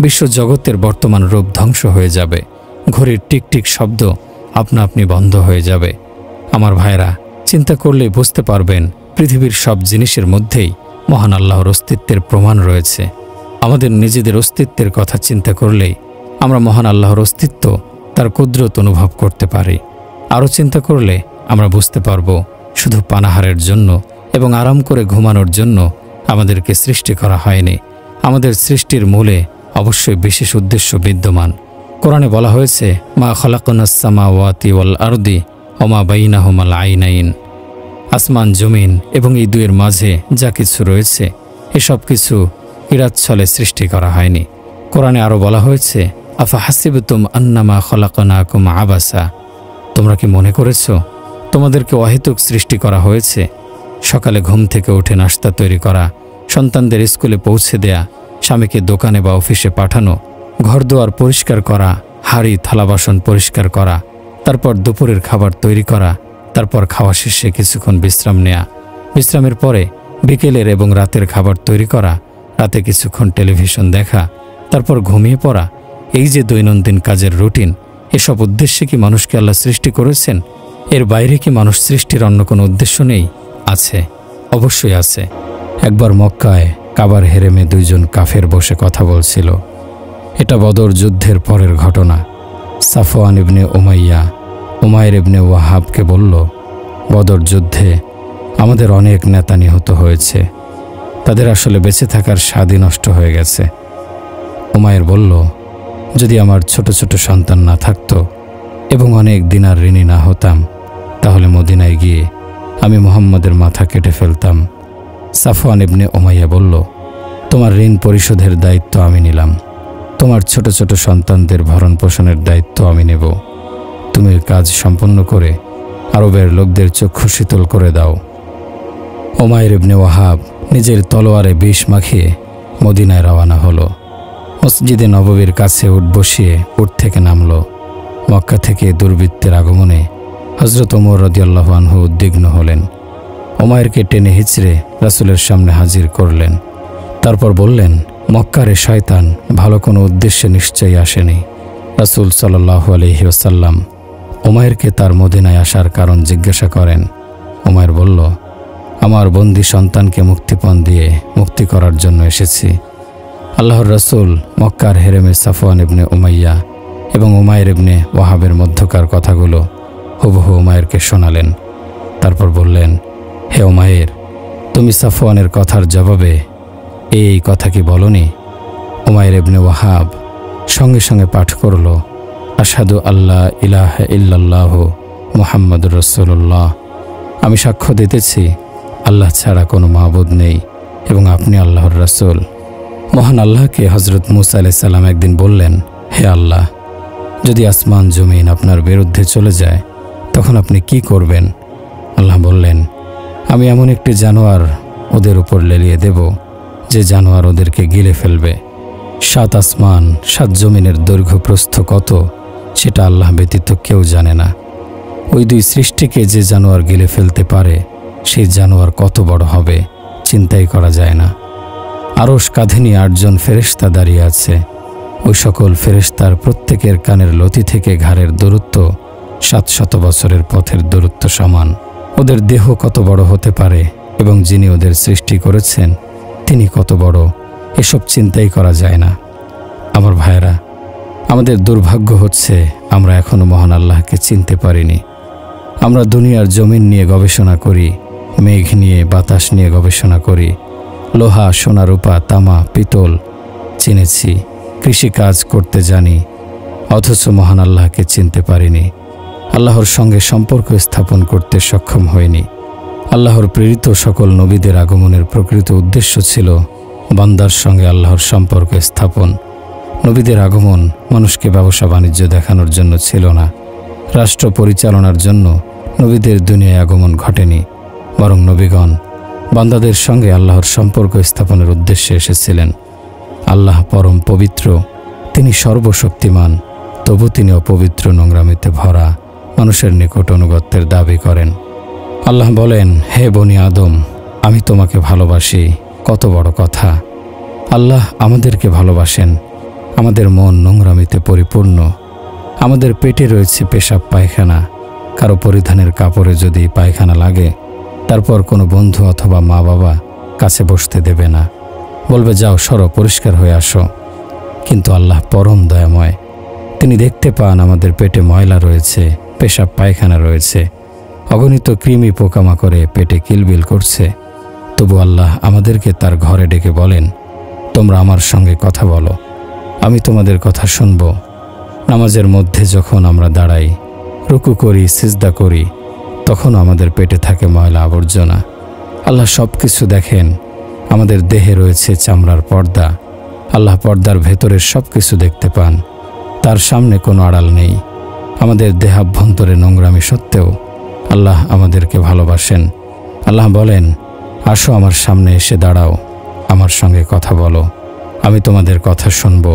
বিশ্বজগতের বর্তমান রূপ ধ্বংস হয়ে যাবে। ঘড়ির টিকটিক শব্দ আপনা আপনি বন্ধ হয়ে যাবে। আমার ভাইরা, চিন্তা করলেই বুঝতে পারবেন পৃথিবীর সব জিনিসের মধ্যেই মহান আল্লাহর অস্তিত্বের প্রমাণ রয়েছে। আমাদের নিজেদের অস্তিত্বের কথা চিন্তা করলেই আমরা মহান আল্লাহর অস্তিত্ব, তার কুদরত অনুভব করতে পারি। আরও চিন্তা করলে আমরা বুঝতে পারব শুধু পানাহারের জন্য এবং আরাম করে ঘুমানোর জন্য আমাদেরকে সৃষ্টি করা হয়নি। আমাদের সৃষ্টির মূলে অবশ্যই বিশেষ উদ্দেশ্য বিদ্যমান। কোরআনে বলা হয়েছে, মা খালাকনাস সামাওয়াতি ওয়াল আরদি ওয়া মা বাইনাহুমা আইনাইন। আসমান জমিন এবং এই দুয়ের মাঝে যা কিছু রয়েছে এসব কিছু কিরাচ্ছলে সৃষ্টি করা হয়নি। কোরআনে আরও বলা হয়েছে, আফা হাসিবতুম আন্নামা খালাকনাকুম আবাসা। তোমরা কি মনে করেছ তোমাদেরকে অহেতুক সৃষ্টি করা হয়েছে? সকালে ঘুম থেকে উঠে নাস্তা তৈরি করা, সন্তানদের স্কুলে পৌঁছে দেয়া, স্বামীকে দোকানে বা অফিসে পাঠানো, ঘরদুয়ার পরিষ্কার করা, হাঁড়ি থালা বাসন পরিষ্কার করা, তারপর দুপুরের খাবার তৈরি করা, তারপর খাওয়া শেষে কিছুক্ষণ বিশ্রাম নেয়া, বিশ্রামের পরে বিকেলের এবং রাতের খাবার তৈরি করা, রাতে কিছুক্ষণ টেলিভিশন দেখা, তারপর ঘুমিয়ে পড়া। এই যে দৈনন্দিন কাজের রুটিন, এসব উদ্দেশ্যে কি মানুষকে আল্লাহ সৃষ্টি করেছেন? এর বাইরে কি মানুষ সৃষ্টির অন্য কোনো উদ্দেশ্য নেই? আছে, অবশ্যই আছে। একবার মক্কায় কাবার হেরেমে 2 জন কাফের বসে কথা বলছিল। এটা বদর যুদ্ধের পরের ঘটনা। সাফওয়ান ইবনে উমাইয়া উমাইর ইবনে ওয়াহাবকে বলল, বদর যুদ্ধে আমাদের অনেক নেতা নিহত হয়েছে। তাদের আসলে বেঁচে থাকার স্বাদই নষ্ট হয়ে গেছে। উমাইর বলল, যদি আমার ছোট ছোট সন্তান না থাকতো এবং অনেক দিনার ঋণী না হতাম তাহলে মদিনায় গিয়ে আমি মুহাম্মদের মাথা কেটে ফেলতাম। সাফওয়ান ইবনে উমাইয়া বলল, তোমার ঋণ পরিশোধের দায়িত্ব আমি নিলাম। তোমার ছোট ছোট সন্তানদের ভরণ পোষণের দায়িত্ব আমি নেব। তুমি কাজ সম্পন্ন করে আরবের লোকদের চক্ষু শীতল করে দাও। উমাইর ইবনে ওয়াহাব নিজের তলোয়ারে বিষ মাখিয়ে মদিনায় রওনা হলো। মসজিদে নববীর কাছে উট বসিয়ে উট থেকে নামল। মক্কা থেকে দুর্বৃত্তের আগমনে হযরত ওমর রাদিয়াল্লাহু আনহু উদ্বিগ্ন হলেন। উমাইরকে টেনে হিচড়ে রাসূলের সামনে হাজির করলেন। তারপর বললেন, মক্কারে শয়তান ভালো কোনো উদ্দেশ্যে নিশ্চয়ই আসেনি। রাসূল সাল্লাল্লাহু আলাইহি ওয়াসাল্লাম উমাইরকে তার মদিনায় আসার কারণ জিজ্ঞাসা করেন। উমাইর বলল, আমার বন্দী সন্তানকে মুক্তিপণ দিয়ে মুক্তি করার জন্য এসেছি। আল্লাহর রাসূল মক্কার হেরেমে সাফওয়ান ইবনে উমাইয়া এবং উমাইর ইবনে ওয়াহাবের মধ্যকার কথাগুলো হুবহু উমাইরকে শোনালেন। তারপর বললেন, হে উমাইর, তুমি সাফওয়ানের কথার জবাবে এই কথা কি বলনি? উমাইর ইবনে ওয়াহাব সঙ্গে সঙ্গে পাঠ করল, আশহাদু আল্লা ইলাহা ইল্লাল্লাহু মুহাম্মাদুর রাসূলুল্লাহ, আমি সাক্ষ্য দিতেছি আল্লাহ ছাড়া কোনো মাবুদ নেই এবং আপনি আল্লাহর রাসূল। মহান আল্লাহকে হযরত মূসা আলাইহিস সালাম একদিন বললেন, হে আল্লাহ, যদি আসমান জমিন আপনার বিরুদ্ধে চলে যায় তখন আপনি কি করবেন? আল্লাহ বললেন, আমি এমন একটি জানোয়ার ওদের উপর লেলিয়ে দেব যে জানোয়ার ওদেরকে গিলে ফেলবে। 7 আসমান 7 জমিনের দৈর্ঘ্য প্রস্থ কত সেটা আল্লাহ ব্যতীত কেউ জানে না। ওই 2 সৃষ্টিকে যে জানোয়ার গিলে ফেলতে পারে সেই জানোয়ার কত বড় হবে চিন্তাই করা যায় না। আরশ কাঁধে নিয়ে 8 জন ফেরেশতা দাঁড়িয়ে আছে। ওই সকল ফেরেশতার প্রত্যেকের কানের লতি থেকে ঘাড়ের দূরত্ব 700 বছরের পথের দূরত্ব সমান। ওদের দেহ কত বড় হতে পারে এবং যিনি ওদের সৃষ্টি করেছেন তিনি কত বড়, এসব চিন্তাই করা যায় না। আমার ভাইয়েরা, আমাদের দুর্ভাগ্য হচ্ছে আমরা এখনো মহান আল্লাহকে চিনতে পারিনি। আমরা দুনিয়ার জমিন নিয়ে গবেষণা করি, মেঘ নিয়ে বাতাস নিয়ে গবেষণা করি, লোহা সোনা রূপা তামা পিতল চিনেছি, কৃষিকাজ করতে জানি, অথচ মহান আল্লাহকে চিনতে পারিনি। আল্লাহর সঙ্গে সম্পর্ক স্থাপন করতে সক্ষম হয়নি। আল্লাহর প্রেরিত সকল নবীদের আগমনের প্রকৃত উদ্দেশ্য ছিল বান্দার সঙ্গে আল্লাহর সম্পর্ক স্থাপন। নবীদের আগমন মানুষকে ব্যবসা বাণিজ্য দেখানোর জন্য ছিল না। রাষ্ট্র পরিচালনার জন্য নবীদের দুনিয়ায় আগমন ঘটেনি, বরং নবীগণ বান্দাদের সঙ্গে আল্লাহর সম্পর্ক স্থাপনের উদ্দেশ্যে এসেছিলেন। আল্লাহ পরম পবিত্র, তিনি সর্বশক্তিমান, তবু তিনি অপবিত্র নোংরামিতে ভরা মানুষের নিকট অনুগত্যের দাবি করেন। আল্লাহ বলেন, হে বনি আদম, আমি তোমাকে ভালোবাসি। কত বড় কথা! আল্লাহ আমাদেরকে ভালোবাসেন। আমাদের মন নোংরামিতে পরিপূর্ণ। আমাদের পেটে রয়েছে পেশাব পায়খানা। কারো পরিধানের কাপড়ে যদি পায়খানা লাগে, তারপর কোনো বন্ধু অথবা মা বাবা কাছে বসতে দেবে না, বলবে যাও সরো, পরিষ্কার হয়ে আসো। কিন্তু আল্লাহ পরম দয়াময়, তিনি দেখতে পান আমাদের পেটে ময়লা রয়েছে, পেশাব পায়খানা রয়েছে, অগণিত কৃমি পোকামাকড়ে পেটে কিলবিল করছে। তবু আল্লাহ আমাদেরকে তার ঘরে ডেকে বলেন, তোমরা আমার সঙ্গে কথা বলো, আমি তোমাদের কথা শুনব। নামাজের মধ্যে যখন আমরা দাঁড়াই, রুকু করি, সিজদা করি, তখনও আমাদের পেটে থাকে ময়লা আবর্জনা। আল্লাহ সব কিছু দেখেন। আমাদের দেহে রয়েছে চামড়ার পর্দা। আল্লাহ পর্দার ভেতরের সব কিছু দেখতে পান। তার সামনে কোনো আড়াল নেই। আমাদের দেহাভ্যন্তরে নোংরামি সত্ত্বেও আল্লাহ আমাদেরকে ভালোবাসেন। আল্লাহ বলেন, আসো আমার সামনে এসে দাঁড়াও, আমার সঙ্গে কথা বলো, আমি তোমাদের কথা শুনব।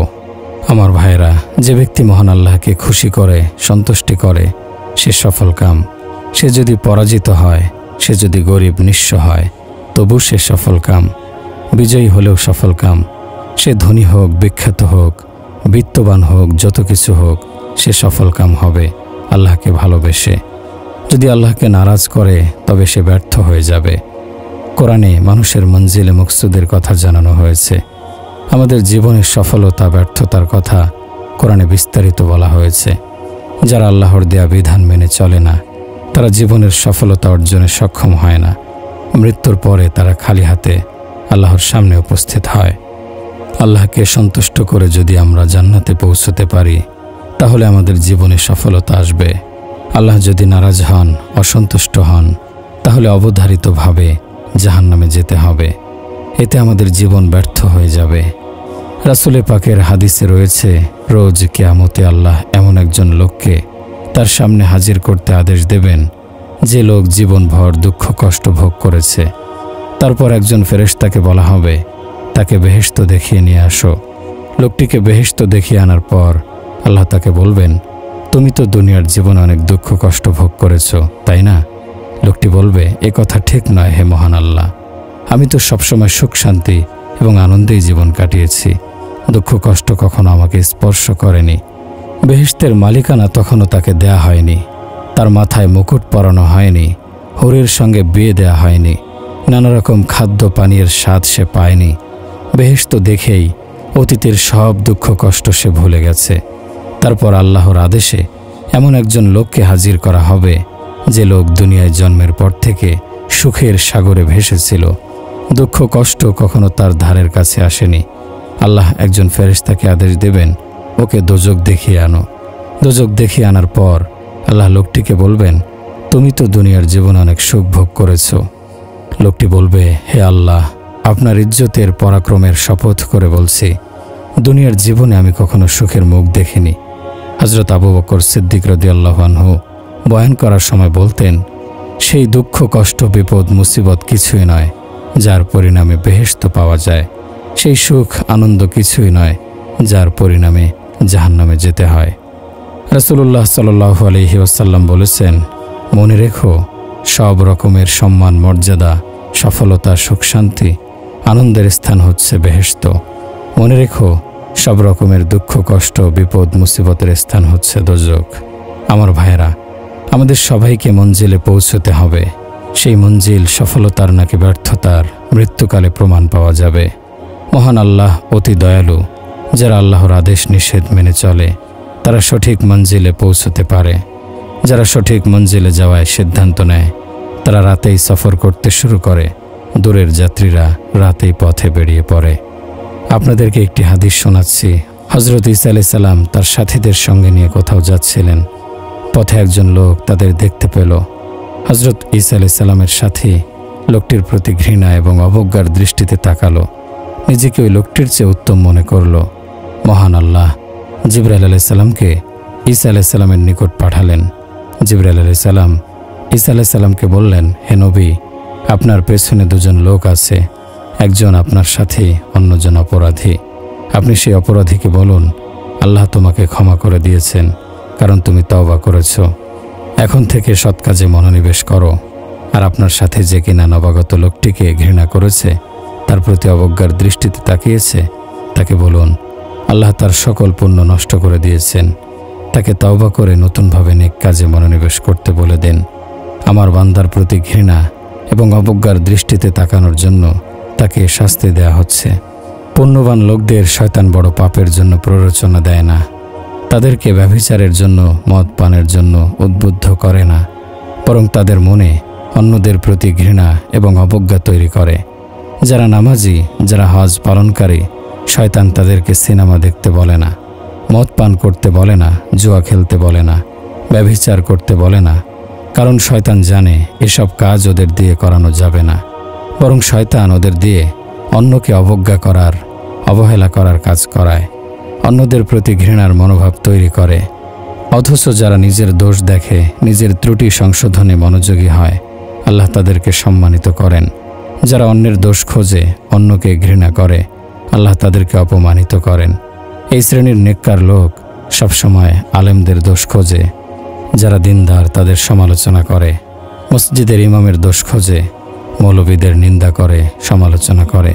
আমার ভাইয়েরা, যে ব্যক্তি মহান আল্লাহকে খুশি করে, সন্তুষ্টি করে, সে সফলকাম। সে যদি পরাজিত হয়, সে যদি গরিব নিঃস্ব হয়, তবু সে সফলকাম। বিজয়ী হলেও সফলকাম। সে ধনী হোক, বিখ্যাত হোক, বিত্তবান হোক, যত কিছু হোক, সে সফলকাম হবে আল্লাহকে ভালোবেসে। যদি আল্লাহকে নারাজ করে তবে সে ব্যর্থ হয়ে যাবে। কোরআনে মানুষের মঞ্জিলে মকসুদের কথা জানানো হয়েছে। আমাদের জীবনের সফলতা ব্যর্থতার কথা কোরআনে বিস্তারিত বলা হয়েছে। যারা আল্লাহর দেয়া বিধান মেনে চলে না, তারা জীবনের সফলতা অর্জনে সক্ষম হয় না। মৃত্যুর পরে তারা খালি হাতে আল্লাহর সামনে উপস্থিত হয়। আল্লাহকে সন্তুষ্ট করে যদি আমরা জান্নাতে পৌঁছতে পারি, তাহলে আমাদের জীবনে সফলতা আসবে। আল্লাহ যদি নারাজ হন, অসন্তুষ্ট হন, তাহলে অবধারিতভাবে জাহান্নামে যেতে হবে। এতে আমাদের জীবন ব্যর্থ হয়ে যাবে। রাসূলে পাকের হাদিসে রয়েছে, রোজ কিয়ামতে আল্লাহ এমন একজন লোককে তার সামনে হাজির করতে আদেশ দেবেন, যে লোক জীবনভর দুঃখ কষ্ট ভোগ করেছে। তারপর একজন ফেরেশতাকে বলা হবে, তাকে বেহেশত দেখিয়ে নিয়ে আসো। লোকটিকে বেহেশত দেখিয়ে আনার পর আল্লাহ তাকে বলবেন, তুমি তো দুনিয়ার জীবনে অনেক দুঃখ কষ্ট ভোগ করেছ, তাই না? লোকটি বলবে, এ কথা ঠিক নয় হে মহান আল্লাহ, আমি তো সবসময় সুখ শান্তি এবং আনন্দেই জীবন কাটিয়েছি। দুঃখ কষ্ট কখনো আমাকে স্পর্শ করেনি। বেহেশতের মালিকানা তখনও তাকে দেয়া হয়নি। তার মাথায় মুকুট পরানো হয়নি। হুরের সঙ্গে বিয়ে দেয়া হয়নি। নানা রকম খাদ্য পানীয়ের স্বাদ সে পায়নি। বেহেশত দেখেই অতীতের সব দুঃখ কষ্ট সে ভুলে গেছে। তারপর আল্লাহর আদেশে এমন একজন লোককে হাজির করা হবে, যে লোক দুনিয়ায় জন্মের পর থেকে সুখের সাগরে ভেসেছিল। দুঃখ কষ্ট কখনো তার ধারের কাছে আসেনি। আল্লাহ একজন ফেরেশতাকে আদেশ দেবেন, ওকে দোজখ দেখিয়ে আনো। দোজখ দেখিয়ে আনার পর আল্লাহ লোকটিকে বলবেন, তুমি তো দুনিয়ার জীবনে অনেক সুখ ভোগ করেছ। লোকটি বলবে, হে আল্লাহ, আপনার ইজ্জতের পরাক্রমের শপথ করে বলছি, দুনিয়ার জীবনে আমি কখনো সুখের মুখ দেখিনি। হযরত আবু বকর সিদ্দিক রাদিয়াল্লাহু আনহু বয়ান করার সময় বলতেন, সেই দুঃখ কষ্ট বিপদ মুসিবত কিছুই নয় যার পরিণামে বেহেশত পাওয়া যায়, সেই সুখ আনন্দ কিছুই নয় যার পরিণামে জাহান্নামে যেতে হয়। রাসূলুল্লাহ সাল্লাল্লাহু আলাইহি ওয়াসাল্লাম বলেছেন, মনে রেখো, সব রকমের সম্মান মর্যাদা সফলতা সুখ শান্তি আনন্দের স্থান হচ্ছে বেহেশত। মনে রেখো, সব রকমের দুঃখ কষ্ট বিপদ মুসিবতের স্থান হচ্ছে দোজখ। আমার ভাইয়েরা, আমাদের সবাইকে মঞ্জিলে পৌঁছতে হবে। সেই মঞ্জিল সফলতার নাকি ব্যর্থতার মৃত্যুকালে প্রমাণ পাওয়া যাবে। মহান আল্লাহ অতি দয়ালু। যারা আল্লাহর আদেশ নিষেধ মেনে চলে তারা সঠিক মঞ্জিলে পৌঁছতে পারে। যারা সঠিক মঞ্জিলে যাওয়ার সিদ্ধান্ত নেয় তারা রাতেই সফর করতে শুরু করে। দূরের যাত্রীরা রাতেই পথে বেরিয়ে পড়ে। আপনাদেরকে একটি হাদিস শোনাচ্ছি। হযরত ঈসা আলাইহিস সালাম তার সাথীদের সঙ্গে নিয়ে কোথাও যাচ্ছিলেন। পথে একজন লোক তাদের দেখতে পেল। হযরত ঈসা আলাইহিস সালামের সাথী লোকটির প্রতি ঘৃণা এবং অবজ্ঞার দৃষ্টিতে তাকালো। নিজেকে ওই লোকটির চেয়ে উত্তম মনে করল। মহান আল্লাহ জিবরাইল আলাইহিস সালামকে ঈসা আলাইহিস সালামের নিকট পাঠালেন। জিবরাইল আলাইহিস সালাম ঈসা আলাইহিস সালামকে বললেন, হে নবী, আপনার পেছনে দুজন লোক আছে, একজন আপনার সাথী, অন্যজন অপরাধী। আপনি সেই অপরাধীকে বলুন, আল্লাহ তোমাকে ক্ষমা করে দিয়েছেন, কারণ তুমি তওবা করেছ। এখন থেকে সৎ কাজে মনোনিবেশ করো। আর আপনার সাথে যে কিনা নবাগত লোকটিকে ঘৃণা করেছে, তার প্রতি অবজ্ঞার দৃষ্টিতে তাকিয়েছে, তাকে বলুন, আল্লাহ তার সকল পুণ্য নষ্ট করে দিয়েছেন। তাকে তওবা করে নতুনভাবে নেক কাজে মনোনিবেশ করতে বলে দেন। আমার বান্দার প্রতি ঘৃণা এবং অবজ্ঞার দৃষ্টিতে তাকানোর জন্য তাকে শাস্তি দেয়া হচ্ছে। পুণ্যবান লোকদের শয়তান বড় পাপের জন্য প্ররোচনা দেয় না। তাদেরকে ব্যভিচারের জন্য মদ পানের জন্য উদ্বুদ্ধ করে না, বরং তাদের মনে অন্যদের প্রতি ঘৃণা এবং অবজ্ঞা তৈরি করে। যারা নামাজি, যারা হজ পালনকারী, শয়তান তাদেরকে সিনেমা দেখতে বলে না, মদ পান করতে বলে না, জুয়া খেলতে বলে না, ব্যভিচার করতে বলে না, কারণ শয়তান জানে এসব কাজ ওদের দিয়ে করানো যাবে না। বরং শয়তান ওদের দিয়ে অন্যকে অবজ্ঞা করার, অবহেলা করার কাজ করায়, অন্যদের প্রতি ঘৃণার মনোভাব তৈরি করে। অথচ যারা নিজের দোষ দেখে, নিজের ত্রুটি সংশোধনে মনোযোগী হয়, আল্লাহ তাদেরকে সম্মানিত করেন। যারা অন্যের দোষ খোঁজে, অন্যকে ঘৃণা করে, আল্লাহ তাদেরকে অপমানিত করেন। এই শ্রেণীর নেককার লোক সবসময় আলেমদের দোষ খোঁজে। যারা দিনদার তাদের সমালোচনা করে, মসজিদের ইমামের দোষ খোঁজে, মৌলবীদের নিন্দা করে, সমালোচনা করে,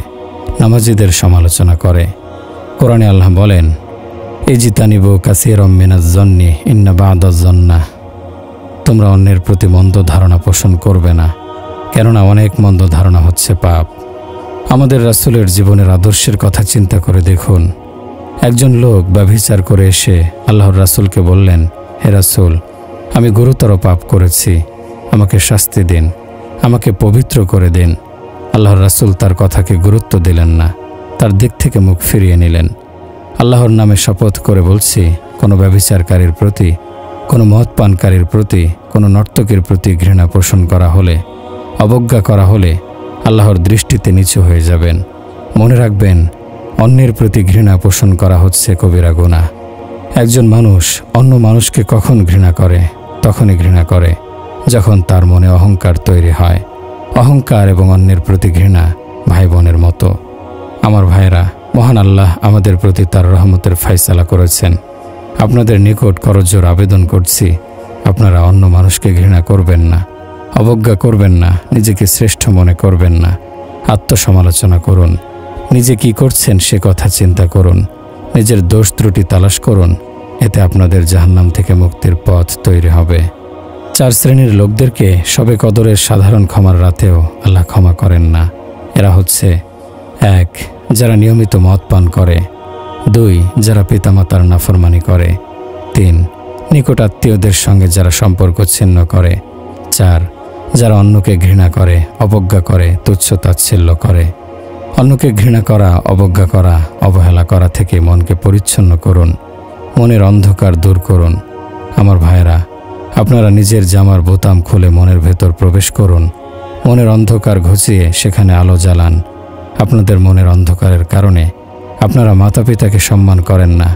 নামাজিদের সমালোচনা করে। কোরআনে আল্লাহ বলেন, ইজতানিবু কাসীরাম মিনাজ জন্নি ইন্না বা'দাজ জন্নাহ, তোমরা অন্যের প্রতি মন্দ ধারণা পোষণ করবে না, কেননা অনেক মন্দ ধারণা হচ্ছে পাপ। আমাদের রাসূলের জীবনের আদর্শের কথা চিন্তা করে দেখুন। একজন লোক ব্যভিচার করে এসে আল্লাহর রাসূলকে বললেন, হে রাসূল, আমি গুরুতর পাপ করেছি, আমাকে শাস্তি দিন, আমাকে পবিত্র করে দিন। আল্লাহর রাসূল তার কথাকে গুরুত্ব দিলেন না, তার দিক থেকে মুখ ফিরিয়ে নিলেন। আল্লাহর নামে শপথ করে বলছি, কোনো ব্যভিচারকারীর প্রতি, কোনো মদ পানকারীর প্রতি, কোনো নর্তকীর প্রতি ঘৃণা পোষণ করা হলে, অবজ্ঞা করা হলে আল্লাহর দৃষ্টিতে নিচু হয়ে যাবেন। মনে রাখবেন, অন্যের প্রতি ঘৃণা পোষণ করা হচ্ছে কবিরা গুনাহ। একজন মানুষ অন্য মানুষকে কখন ঘৃণা করে? তখনই ঘৃণা করে যখন তার মনে অহংকার তৈরি হয়। অহংকার এবং অন্যের প্রতি ঘৃণা ভাই বোনের মতো। আমার ভাইয়েরা, মহান আল্লাহ আমাদের প্রতি তার রহমতের ফায়সালা করেছেন। আপনাদের নিকট করজোর আবেদন করছি, আপনারা অন্য মানুষকে ঘৃণা করবেন না, অবজ্ঞা করবেন না, নিজেকে শ্রেষ্ঠ মনে করবেন না। আত্মসমালোচনা করুন, নিজে কি করছেন সে কথা চিন্তা করুন, নিজের দোষ ত্রুটি তালাশ করুন। এতে আপনাদের জাহান্নাম থেকে মুক্তির পথ তৈরি হবে। 4 শ্রেণীর লোকদেরকে শবে কদরের সাধারণ ক্ষমার রাতেও আল্লাহ ক্ষমা করেন না। এরা হচ্ছে: 1. যারা নিয়মিত মদ পান করে। 2. যারা পিতামাতার নাফরমানি করে। 3. নিকট আত্মীয়দের সঙ্গে যারা সম্পর্ক ছিন্ন করে। 4. যারা অন্যকে ঘৃণা করে, অবজ্ঞা করে, তুচ্ছ তাচ্ছিল্য করে। অন্যকে ঘৃণা করা, অবজ্ঞা করা, অবহেলা করা থেকে মনকে পরিচ্ছন্ন করুন। মনের অন্ধকার দূর করুন। আমার ভাইয়েরা, আপনারা নিজের জামার বোতাম খুলে মনের ভেতর প্রবেশ করুন। মনের অন্ধকার ঘুচিয়ে সেখানে আলো জ্বালান। আপনাদের মনের অন্ধকারের কারণে আপনারা মাতা পিতাকে সম্মান করেন না।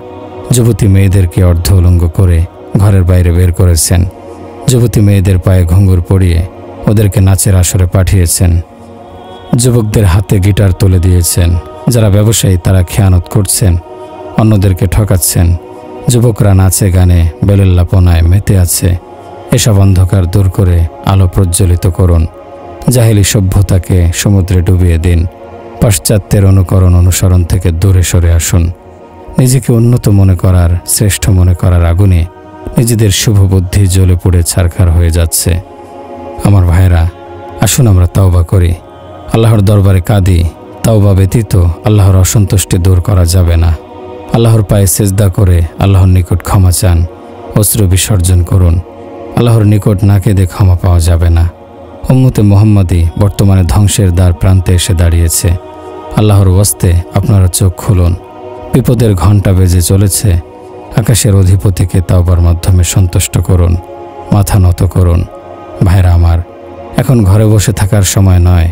যুবতী মেয়েদেরকে অর্ধ উলঙ্গ করে ঘরের বাইরে বের করেছেন। যুবতী মেয়েদের পায়ে ঘুঙুর পরিয়ে ওদেরকে নাচের আসরে পাঠিয়েছেন। যুবকদের হাতে গিটার তুলে দিয়েছেন। যারা ব্যবসায়ী তারা খেয়ানত করছেন, অন্যদেরকে ঠকাচ্ছেন। যুবকরা নাচে গানে বেলেল্লাপনায় মেতে আছে। এসব অন্ধকার দূর করে আলো প্রজ্বলিত করুন। জাহেলি সভ্যতাকে সমুদ্রে ডুবিয়ে দিন। পাশ্চাত্যের অনুসরণ থেকে দূরে সরে আসুন। নিজেকে উন্নত মনে করার, শ্রেষ্ঠ মনে করার আগুনে নিজেদের শুভ বুদ্ধি জ্বলে পুড়ে ছারখার হয়ে যাচ্ছে। আমার ভাইরা, আসুন আমরা তওবা করি, আল্লাহর দরবারে কাঁদি। তওবা ব্যতীত আল্লাহর অসন্তুষ্টি দূর করা যাবে না। আল্লাহর পায়ে সেজদা করে আল্লাহর নিকট ক্ষমা চান। অশ্রু বিসর্জন করুন। আল্লাহর নিকট না কেঁদে ক্ষমা পাওয়া যাবে না। উম্মতে মুহাম্মাদি বর্তমানে ধ্বংসের দ্বার প্রান্তে এসে দাঁড়িয়েছে। আল্লাহর ওয়াস্তে আপনারা চোখ খুলুন। বিপদের ঘণ্টা বেজে চলেছে। আকাশের অধিপতিকে তওবার মাধ্যমে সন্তুষ্ট করুন। মাথা নত করুন। ভাইরা আমার, এখন ঘরে বসে থাকার সময় নয়।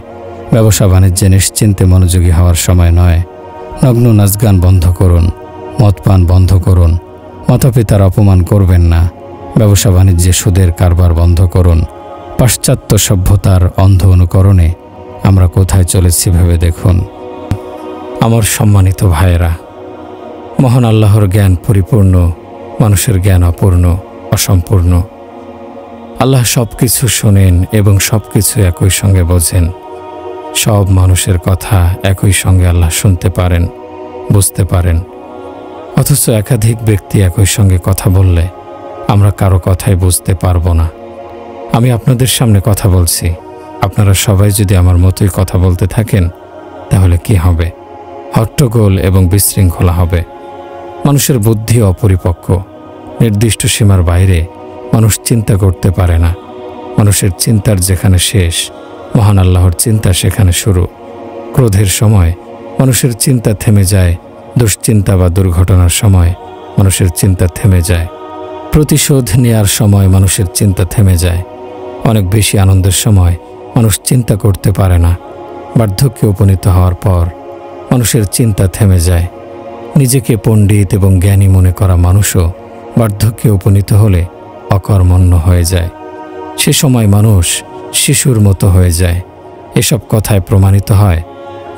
ব্যবসা বাণিজ্যে নিশ্চিন্তে মনোযোগী হওয়ার সময় নয়। নগ্ন নাচগান বন্ধ করুন। মদ পান বন্ধ করুন। মাতা পিতার অপমান করবেন না। ব্যবসা বাণিজ্যে সুদের কারবার বন্ধ করুন। পাশ্চাত্য সভ্যতার অন্ধ অনুকরণে আমরা কোথায় চলেছি ভেবে দেখুন। আমার সম্মানিত ভাইয়েরা, মহান আল্লাহর জ্ঞান পরিপূর্ণ, মানুষের জ্ঞান অপূর্ণ, অসম্পূর্ণ। আল্লাহ সব কিছু শোনেন এবং সব কিছু একই সঙ্গে বোঝেন। সব মানুষের কথা একই সঙ্গে আল্লাহ শুনতে পারেন, বুঝতে পারেন। অথচ একাধিক ব্যক্তি একই সঙ্গে কথা বললে আমরা কারো কথাই বুঝতে পারবো না। আমি আপনাদের সামনে কথা বলছি, আপনারা সবাই যদি আমার মতোই কথা বলতে থাকেন তাহলে কি হবে? হট্টগোল এবং বিশৃঙ্খলা হবে। মানুষের বুদ্ধি অপরিপক্ক। নির্দিষ্ট সীমার বাইরে মানুষ চিন্তা করতে পারে না। মানুষের চিন্তার যেখানে শেষ, মহান আল্লাহর চিন্তা সেখানে শুরু। ক্রোধের সময় মানুষের চিন্তা থেমে যায়। দুশ্চিন্তা বা দুর্ঘটনার সময় মানুষের চিন্তা থেমে যায়। প্রতিশোধ নেয়ার সময় মানুষের চিন্তা থেমে যায়। অনেক বেশি আনন্দের সময় মানুষ চিন্তা করতে পারে না। বার্ধক্যে উপনীত হওয়ার পর মানুষের চিন্তা থেমে যায়। নিজেকে পণ্ডিত এবং জ্ঞানী মনে করা মানুষও বার্ধক্যে উপনীত হলে অকর্মণ্য হয়ে যায়। সে সময় মানুষ শিশুর মতো হয়ে যায়। এসব কথায় প্রমাণিত হয়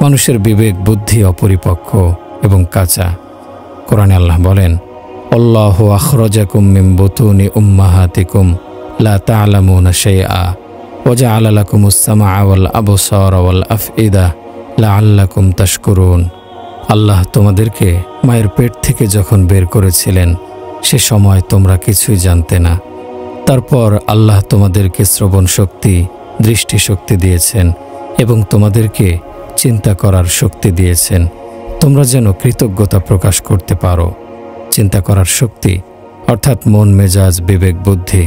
মানুষের বিবেক বুদ্ধি অপরিপক্ক এবং কাঁচা। কোরআনে আল্লাহ বলেন, আল্লাহু আখরাজাকুম মিন বুতুনি উম্মাহাতিকুম লা তা'লামুনা শাইআ ওয়া জা'আলা লাকুমুস সামআ ওয়াল আবসারা ওয়াল আফইদা লাআল্লাকুম তাশকুরুন। আল্লাহ তোমাদেরকে মায়ের পেট থেকে যখন বের করেছিলেন সে সময় তোমরা কিছুই জানতে না। তারপর আল্লাহ তোমাদেরকে শ্রবণ শক্তি, দৃষ্টিশক্তি দিয়েছেন এবং তোমাদেরকে চিন্তা করার শক্তি দিয়েছেন, তোমরা যেন কৃতজ্ঞতা প্রকাশ করতে পারো। চিন্তা করার শক্তি অর্থাৎ মন, মেজাজ, বিবেক, বুদ্ধি।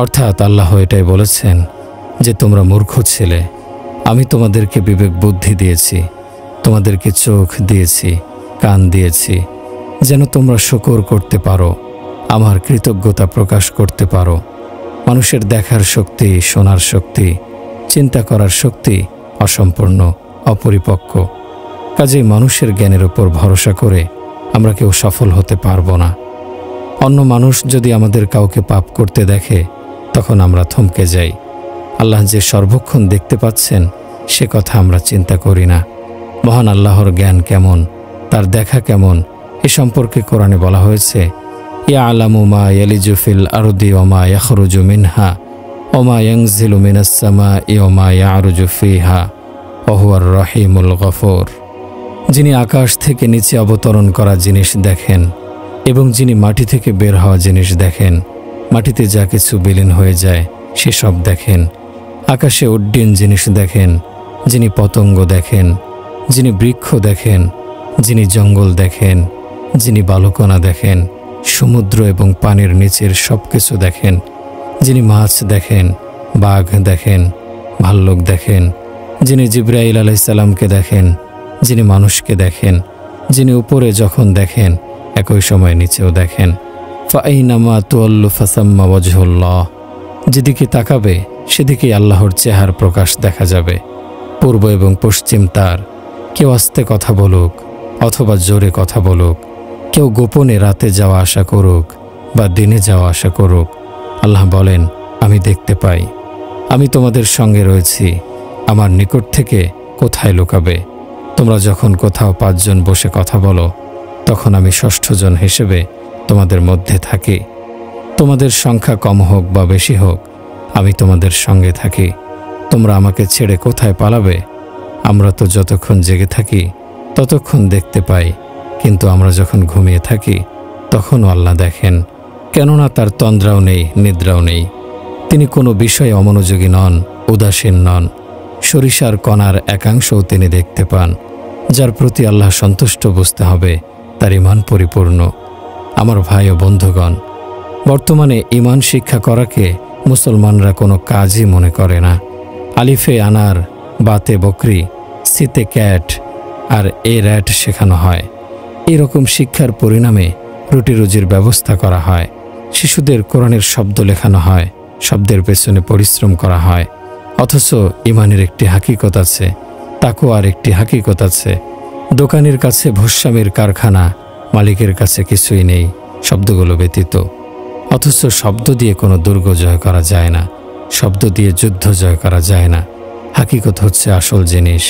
অর্থাৎ আল্লাহ এটাই বলেছেন যে তোমরা মূর্খ ছিলে, আমি তোমাদেরকে বিবেক বুদ্ধি দিয়েছি, তোমাদেরকে চোখ দিয়েছি, কান দিয়েছি, যেন তোমরা শুকর করতে পারো, আমার কৃতজ্ঞতা প্রকাশ করতে পারো। মানুষের দেখার শক্তি, শোনার শক্তি, চিন্তা করার শক্তি অসম্পূর্ণ, অপরিপক্ক। কাজেই মানুষের জ্ঞানের উপর ভরসা করে আমরা কেউ সফল হতে পারবো না। অন্য মানুষ যদি আমাদের কাউকে পাপ করতে দেখে তখন আমরা থমকে যাই। আল্লাহ যে সর্বক্ষণ দেখতে পাচ্ছেন সে কথা আমরা চিন্তা করি না। মহান আল্লাহর জ্ঞান কেমন, তার দেখা কেমন, এ সম্পর্কে কোরআনে বলা হয়েছে, ইয়ালামু মা ইয়ালিজু ফিল আরদি ওয়া মা ইয়াখরুজু মিনহা ওয়া মা ইয়ানজিলু মিনাস সামাই ওয়া মা ইয়ারুজু ফিহা ওয়া হুয়ার রহিমুল গফুর। যিনি আকাশ থেকে নিচে অবতরণ করা জিনিস দেখেন এবং যিনি মাটি থেকে বের হওয়া জিনিস দেখেন, মাটিতে যা কিছু বিলীন হয়ে যায় সেসব দেখেন, আকাশে উড্ডীন জিনিস দেখেন, যিনি পতঙ্গ দেখেন, যিনি বৃক্ষ দেখেন, যিনি জঙ্গল দেখেন, যিনি বালুকণা দেখেন, সমুদ্র এবং পানির নিচের সব কিছু দেখেন, যিনি মাছ দেখেন, বাঘ দেখেন, ভাল্লুক দেখেন, যিনি জিবরাইল আলাইহিস সালামকে দেখেন, যিনি মানুষকে দেখেন, যিনি উপরে যখন দেখেন একই সময় নিচেও দেখেন। ফাইনামা তুয়াল্লু ফাসাম্মা ওয়াজহুল্লাহ, যেদিকে তাকাবে সেদিকেই আল্লাহর চেহারা প্রকাশ দেখা যাবে। পূর্ব এবং পশ্চিম তার, কেউ আস্তে কথা বলুক অথবা জোরে কথা বলুক, কেউ গোপনে রাতে যাওয়া আসা করুক বা দিনে যাওয়া আসা করুক, আল্লাহ বলেন আমি দেখতে পাই, আমি তোমাদের সঙ্গে রয়েছি। আমার নিকট থেকে কোথায় লুকাবে? তোমরা যখন কোথাও 5 জন বসে কথা বলো, তখন আমি 6ষ্ঠ জন হিসেবে তোমাদের মধ্যে থাকি। তোমাদের সংখ্যা কম হোক বা বেশি হোক, আমি তোমাদের সঙ্গে থাকি। তোমরা আমাকে ছেড়ে কোথায় পালাবে? আমরা তো যতক্ষণ জেগে থাকি ততক্ষণ দেখতে পাই, কিন্তু আমরা যখন ঘুমিয়ে থাকি তখনও আল্লাহ দেখেন, কেননা তার তন্দ্রাও নেই, নিদ্রাও নেই। তিনি কোনো বিষয়ে অমনোযোগী নন, উদাসীন নন। সরিষার কণার একাংশও তিনি দেখতে পান। যার প্রতি আল্লাহ সন্তুষ্ট বুঝতে হবে তার ঈমান পরিপূর্ণ। আমার ভাই ও বন্ধুগণ, বর্তমানে ঈমান শিক্ষা করাকে মুসলমানরা কোনো কাজই মনে করে না। আলিফে আনার, বাতে বকরি, সিতে ক্যাট আর এ র্যাট শেখানো হয়। এরকম শিক্ষার পরিণামে রুটি রুজির ব্যবস্থা করা হয়। শিশুদের কোরআনের শব্দ লেখানো হয়, শব্দের পেছনে পরিশ্রম করা হয়। অথচ ঈমানের একটি হাকিকত আছে, তাকওয়ার একটি হাকিকত আছে। দোকানের কাছে ভস্মামির কারখানা, মালিকের কাছে কিছুই নেই শব্দগুলো ব্যতীত। অথচ শব্দ দিয়ে কোনো দুর্গ জয় করা যায় না, শব্দ দিয়ে যুদ্ধ জয় করা যায় না। হাকিকত হচ্ছে আসল জিনিস।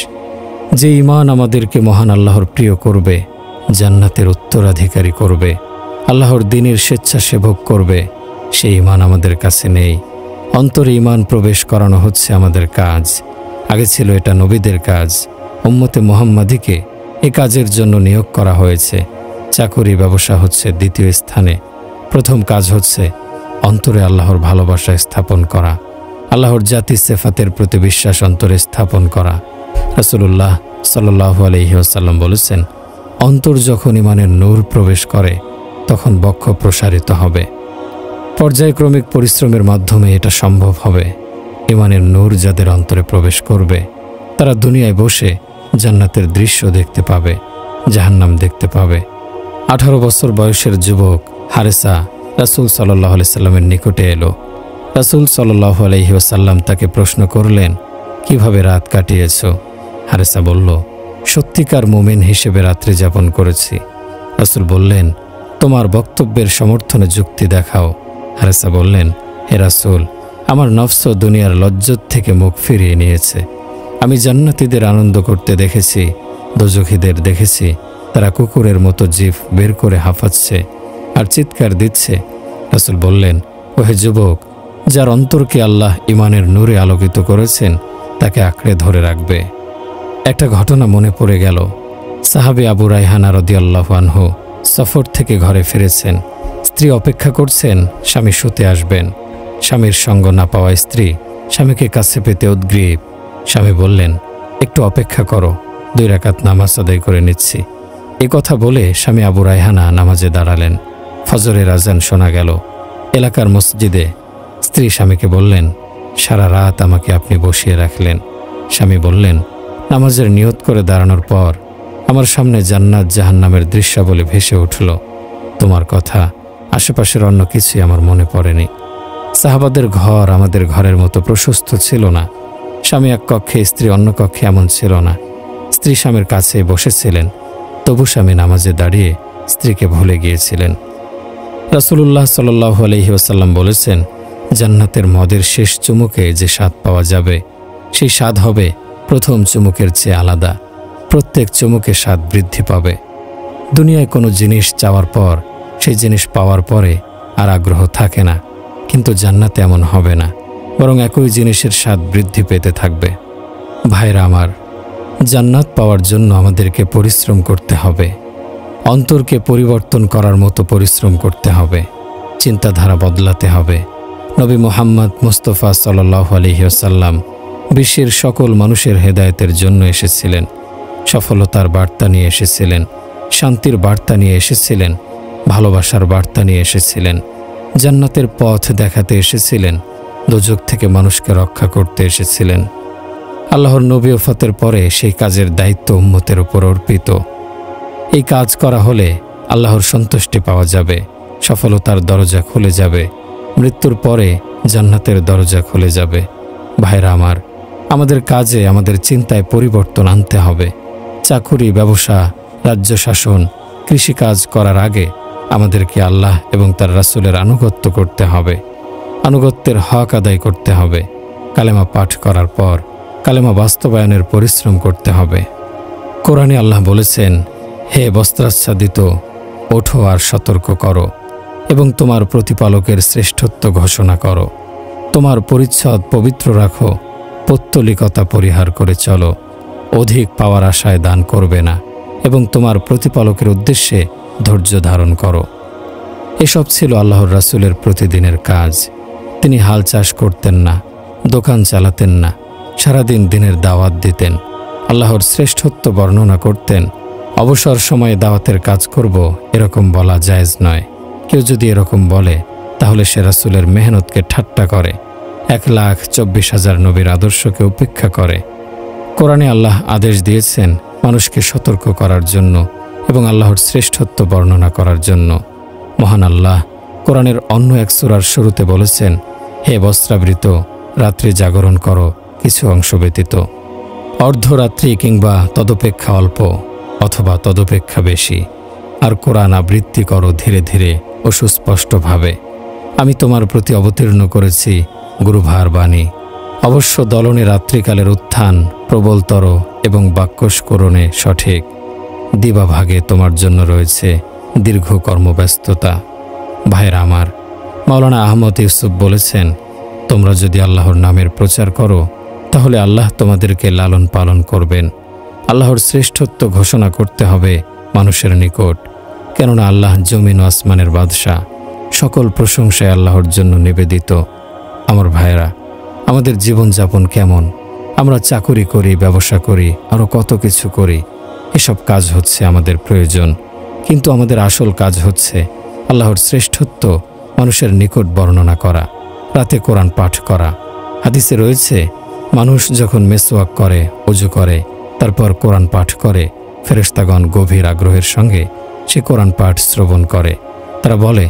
যে ঈমান আমাদেরকে মহান আল্লাহর প্রিয় করবে, জান্নাতের উত্তরাধিকারী করবে, আল্লাহর দ্বীনের স্বেচ্ছাসেবক করবে, সেই ঈমান আমাদের কাছে নেই। অন্তরে ঈমান প্রবেশ করানো হচ্ছে আমাদের কাজ। আগে ছিল এটা নবীদের কাজ। উম্মতে মুহাম্মাদীকে এ কাজের জন্য নিয়োগ করা হয়েছে। চাকরি ব্যবসা হচ্ছে দ্বিতীয় স্থানে। প্রথম কাজ হচ্ছে অন্তরে আল্লাহর ভালোবাসা স্থাপন করা, আল্লাহর জাতি সিফাতের প্রতি বিশ্বাস অন্তরে স্থাপন করা। রাসূলুল্লাহ সাল্লাল্লাহু আলাইহি ওয়াসাল্লাম বলেছেন, অন্তর যখন ঈমানের নূর প্রবেশ করে তখন বক্ষ প্রসারিত হবে। পর্যায়ক্রমিক পরিশ্রমের মাধ্যমে এটা সম্ভব হবে। ঈমানের নূর যাদের অন্তরে প্রবেশ করবে, তারা দুনিয়ায় বসে জান্নাতের দৃশ্য দেখতে পাবে, জাহান্নাম দেখতে পাবে। 18 বছর বয়সের যুবক হারেসা রাসূল সাল্লাল্লাহু আলাইহি সাল্লামের নিকটে এলো। রাসূল সাল্লাল্লাহু আলাইহি ওয়াসাল্লাম তাকে প্রশ্ন করলেন, কিভাবে রাত কাটিয়েছ? হারেসা বলল, সত্যিকার মুমিন হিসেবে রাত্রি যাপন করেছি। রাসূল বললেন, তোমার বক্তব্যের সমর্থনে যুক্তি দেখাও। হারেসা বললেন, হে রাসূল, আমার নফস দুনিয়ার লজ্জত থেকে মুখ ফিরিয়ে নিয়েছে। আমি জান্নাতীদের আনন্দ করতে দেখেছি, দোজখীদের দেখেছি তারা কুকুরের মতো জিভ বের করে হাঁফাচ্ছে আর চিৎকার দিচ্ছে। রাসূল বললেন, ওহে যুবক, যার অন্তরকে আল্লাহ ঈমানের নূরে আলোকিত করেছেন তাকে আঁকড়ে ধরে রাখবে। একটা ঘটনা মনে পড়ে গেল। সাহাবী আবু রায়হানা রাদিয়াল্লাহু আনহু সফর থেকে ঘরে ফিরেছেন। স্ত্রী অপেক্ষা করছেন স্বামী শুতে আসবেন। স্বামীর সঙ্গ না পাওয়া স্ত্রী স্বামীকে কাছে পেতে উদ্গ্রীব। স্বামী বললেন, একটু অপেক্ষা করো, 2 রাকাত নামাজ আদায় করে নিচ্ছি। এ কথা বলে স্বামী আবু রায়হানা নামাজে দাঁড়ালেন। ফজরের আজান শোনা গেল এলাকার মসজিদে। স্ত্রী স্বামীকে বললেন, সারা রাত আমাকে আপনি বসিয়ে রাখলেন। স্বামী বললেন, নামাজের নিয়ত করে দাঁড়ানোর পর আমার সামনে জান্নাত জাহান্নামের দৃশ্যাবলী ভেসে উঠল। তোমার কথা, আশেপাশের অন্য কিছুই আমার মনে পড়েনি। সাহাবাদের ঘর আমাদের ঘরের মতো প্রশস্ত ছিল না। স্বামী এক কক্ষে, স্ত্রী অন্য কক্ষে এমন ছিল না। স্ত্রী স্বামীর কাছে বসেছিলেন, তবু স্বামী নামাজে দাঁড়িয়ে স্ত্রীকে ভুলে গিয়েছিলেন। রাসূলুল্লাহ সাল্লাল্লাহু আলাইহি ওয়াসাল্লাম বলেছেন, জান্নাতের মদের শেষ চুমুকে যে স্বাদ পাওয়া যাবে, সেই স্বাদ হবে প্রথম চুমুকের চেয়ে আলাদা। প্রত্যেক চুমুকে স্বাদ বৃদ্ধি পাবে। দুনিয়ায় কোনো জিনিস চাওয়ার পর সেই জিনিস পাওয়ার পরে আর আগ্রহ থাকে না, কিন্তু জান্নাতে এমন হবে না, বরং একই জিনিসের স্বাদ বৃদ্ধি পেতে থাকবে। ভাইরা আমার, জান্নাত পাওয়ার জন্য আমাদেরকে পরিশ্রম করতে হবে। অন্তরকে পরিবর্তন করার মতো পরিশ্রম করতে হবে, চিন্তাধারা বদলাতে হবে। নবী মুহাম্মদ মুস্তাফা সাল্লাল্লাহু আলাইহি ওয়াসাল্লাম বিশ্বের সকল মানুষের হেদায়েতের জন্য এসেছিলেন। সফলতার বার্তা নিয়ে এসেছিলেন, শান্তির বার্তা নিয়ে এসেছিলেন, ভালোবাসার বার্তা নিয়ে এসেছিলেন, জান্নাতের পথ দেখাতে এসেছিলেন, দোজখ থেকে মানুষকে রক্ষা করতে এসেছিলেন। আল্লাহর নবী ওফাতের পরে সেই কাজের দায়িত্ব উম্মতের উপর অর্পিত। এই কাজ করা হলে আল্লাহর সন্তুষ্টি পাওয়া যাবে, সফলতার দরজা খুলে যাবে, মৃত্যুর পরে জান্নাতের দরজা খুলে যাবে। ভাইরা আমার, আমাদের কাজে, আমাদের চিন্তায় পরিবর্তন আনতে হবে। চাকুরি, ব্যবসা, রাজ্য শাসন, কৃষিকাজ করার আগে আমাদেরকে আল্লাহ এবং তার রাসূলের আনুগত্য করতে হবে। আনুগত্যের হক আদায় করতে হবে। কালেমা পাঠ করার পর কালেমা বাস্তবায়নের পরিশ্রম করতে হবে। কোরআনে আল্লাহ বলেছেন, হে বস্ত্রাচ্ছাদিত, ওঠো আর সতর্ক করো এবং তোমার প্রতিপালকের শ্রেষ্ঠত্ব ঘোষণা করো। তোমার পরিচ্ছদ পবিত্র রাখো, পৌত্তলিকতা পরিহার করে চলো, অধিক পাওয়ার আশায় দান করবে না এবং তোমার প্রতিপালকের উদ্দেশ্যে ধৈর্য ধারণ করো। এসব ছিল আল্লাহর রাসূলের প্রতিদিনের কাজ। তিনি হাল চাষ করতেন না, দোকান চালাতেন না, সারাদিন দিনের দাওয়াত দিতেন, আল্লাহর শ্রেষ্ঠত্ব বর্ণনা করতেন। অবসর সময়ে দাওয়াতের কাজ করব, এরকম বলা জায়েজ নয়। কেউ যদি এরকম বলে তাহলে সে রাসূলের মেহনতকে ঠাট্টা করে, 1,24,000 নবীর আদর্শকে উপেক্ষা করে। কোরআনে আল্লাহ আদেশ দিয়েছেন মানুষকে সতর্ক করার জন্য এবং আল্লাহর শ্রেষ্ঠত্ব বর্ণনা করার জন্য। মহান আল্লাহ কোরআনের অন্য এক সূরার শুরুতে বলেছেন, হে বস্ত্রাবৃত, রাত্রি জাগরণ করো কিছু অংশ ব্যতীত। অর্ধরাত্রি কিংবা তদপেক্ষা অল্প অথবা তদপেক্ষা বেশি, আর কোরআন আবৃত্তি করো ধীরে ধীরে ও সুস্পষ্টভাবে। আমি তোমার প্রতি অবতীর্ণ করেছি গুরুভার বাণী। অবশ্য দলনে রাত্রিকালের উত্থান প্রবলতর এবং বাক্যস্করণে সঠিক। দিবাভাগে তোমার জন্য রয়েছে দীর্ঘ কর্মব্যস্ততা। ভাইরা আমার, মাওলানা আহমদ ইউসুফ বলেছেন, তোমরা যদি আল্লাহর নামের প্রচার করো তাহলে আল্লাহ তোমাদেরকে লালন পালন করবেন। আল্লাহর শ্রেষ্ঠত্ব ঘোষণা করতে হবে মানুষের নিকট, কেননা আল্লাহ জমিন ও আসমানের বাদশাহ, সকল প্রশংসায় আল্লাহর জন্য নিবেদিত। আমার ভাইরা, আমাদের জীবনযাপন কেমন? আমরা চাকুরি করি, ব্যবসা করি, আরও কত কিছু করি। এসব কাজ হচ্ছে আমাদের প্রয়োজন, কিন্তু আমাদের আসল কাজ হচ্ছে আল্লাহর শ্রেষ্ঠত্ব মানুষের নিকট বর্ণনা করা, রাতে কোরআন পাঠ করা। হাদিসে রয়েছে, মানুষ যখন মেসওয়াক করে, ওযু করে, তারপর কোরআন পাঠ করে, ফেরেশতাগণ গভীর আগ্রহের সঙ্গে সে কোরআন পাঠ শ্রবণ করে। তারা বলে,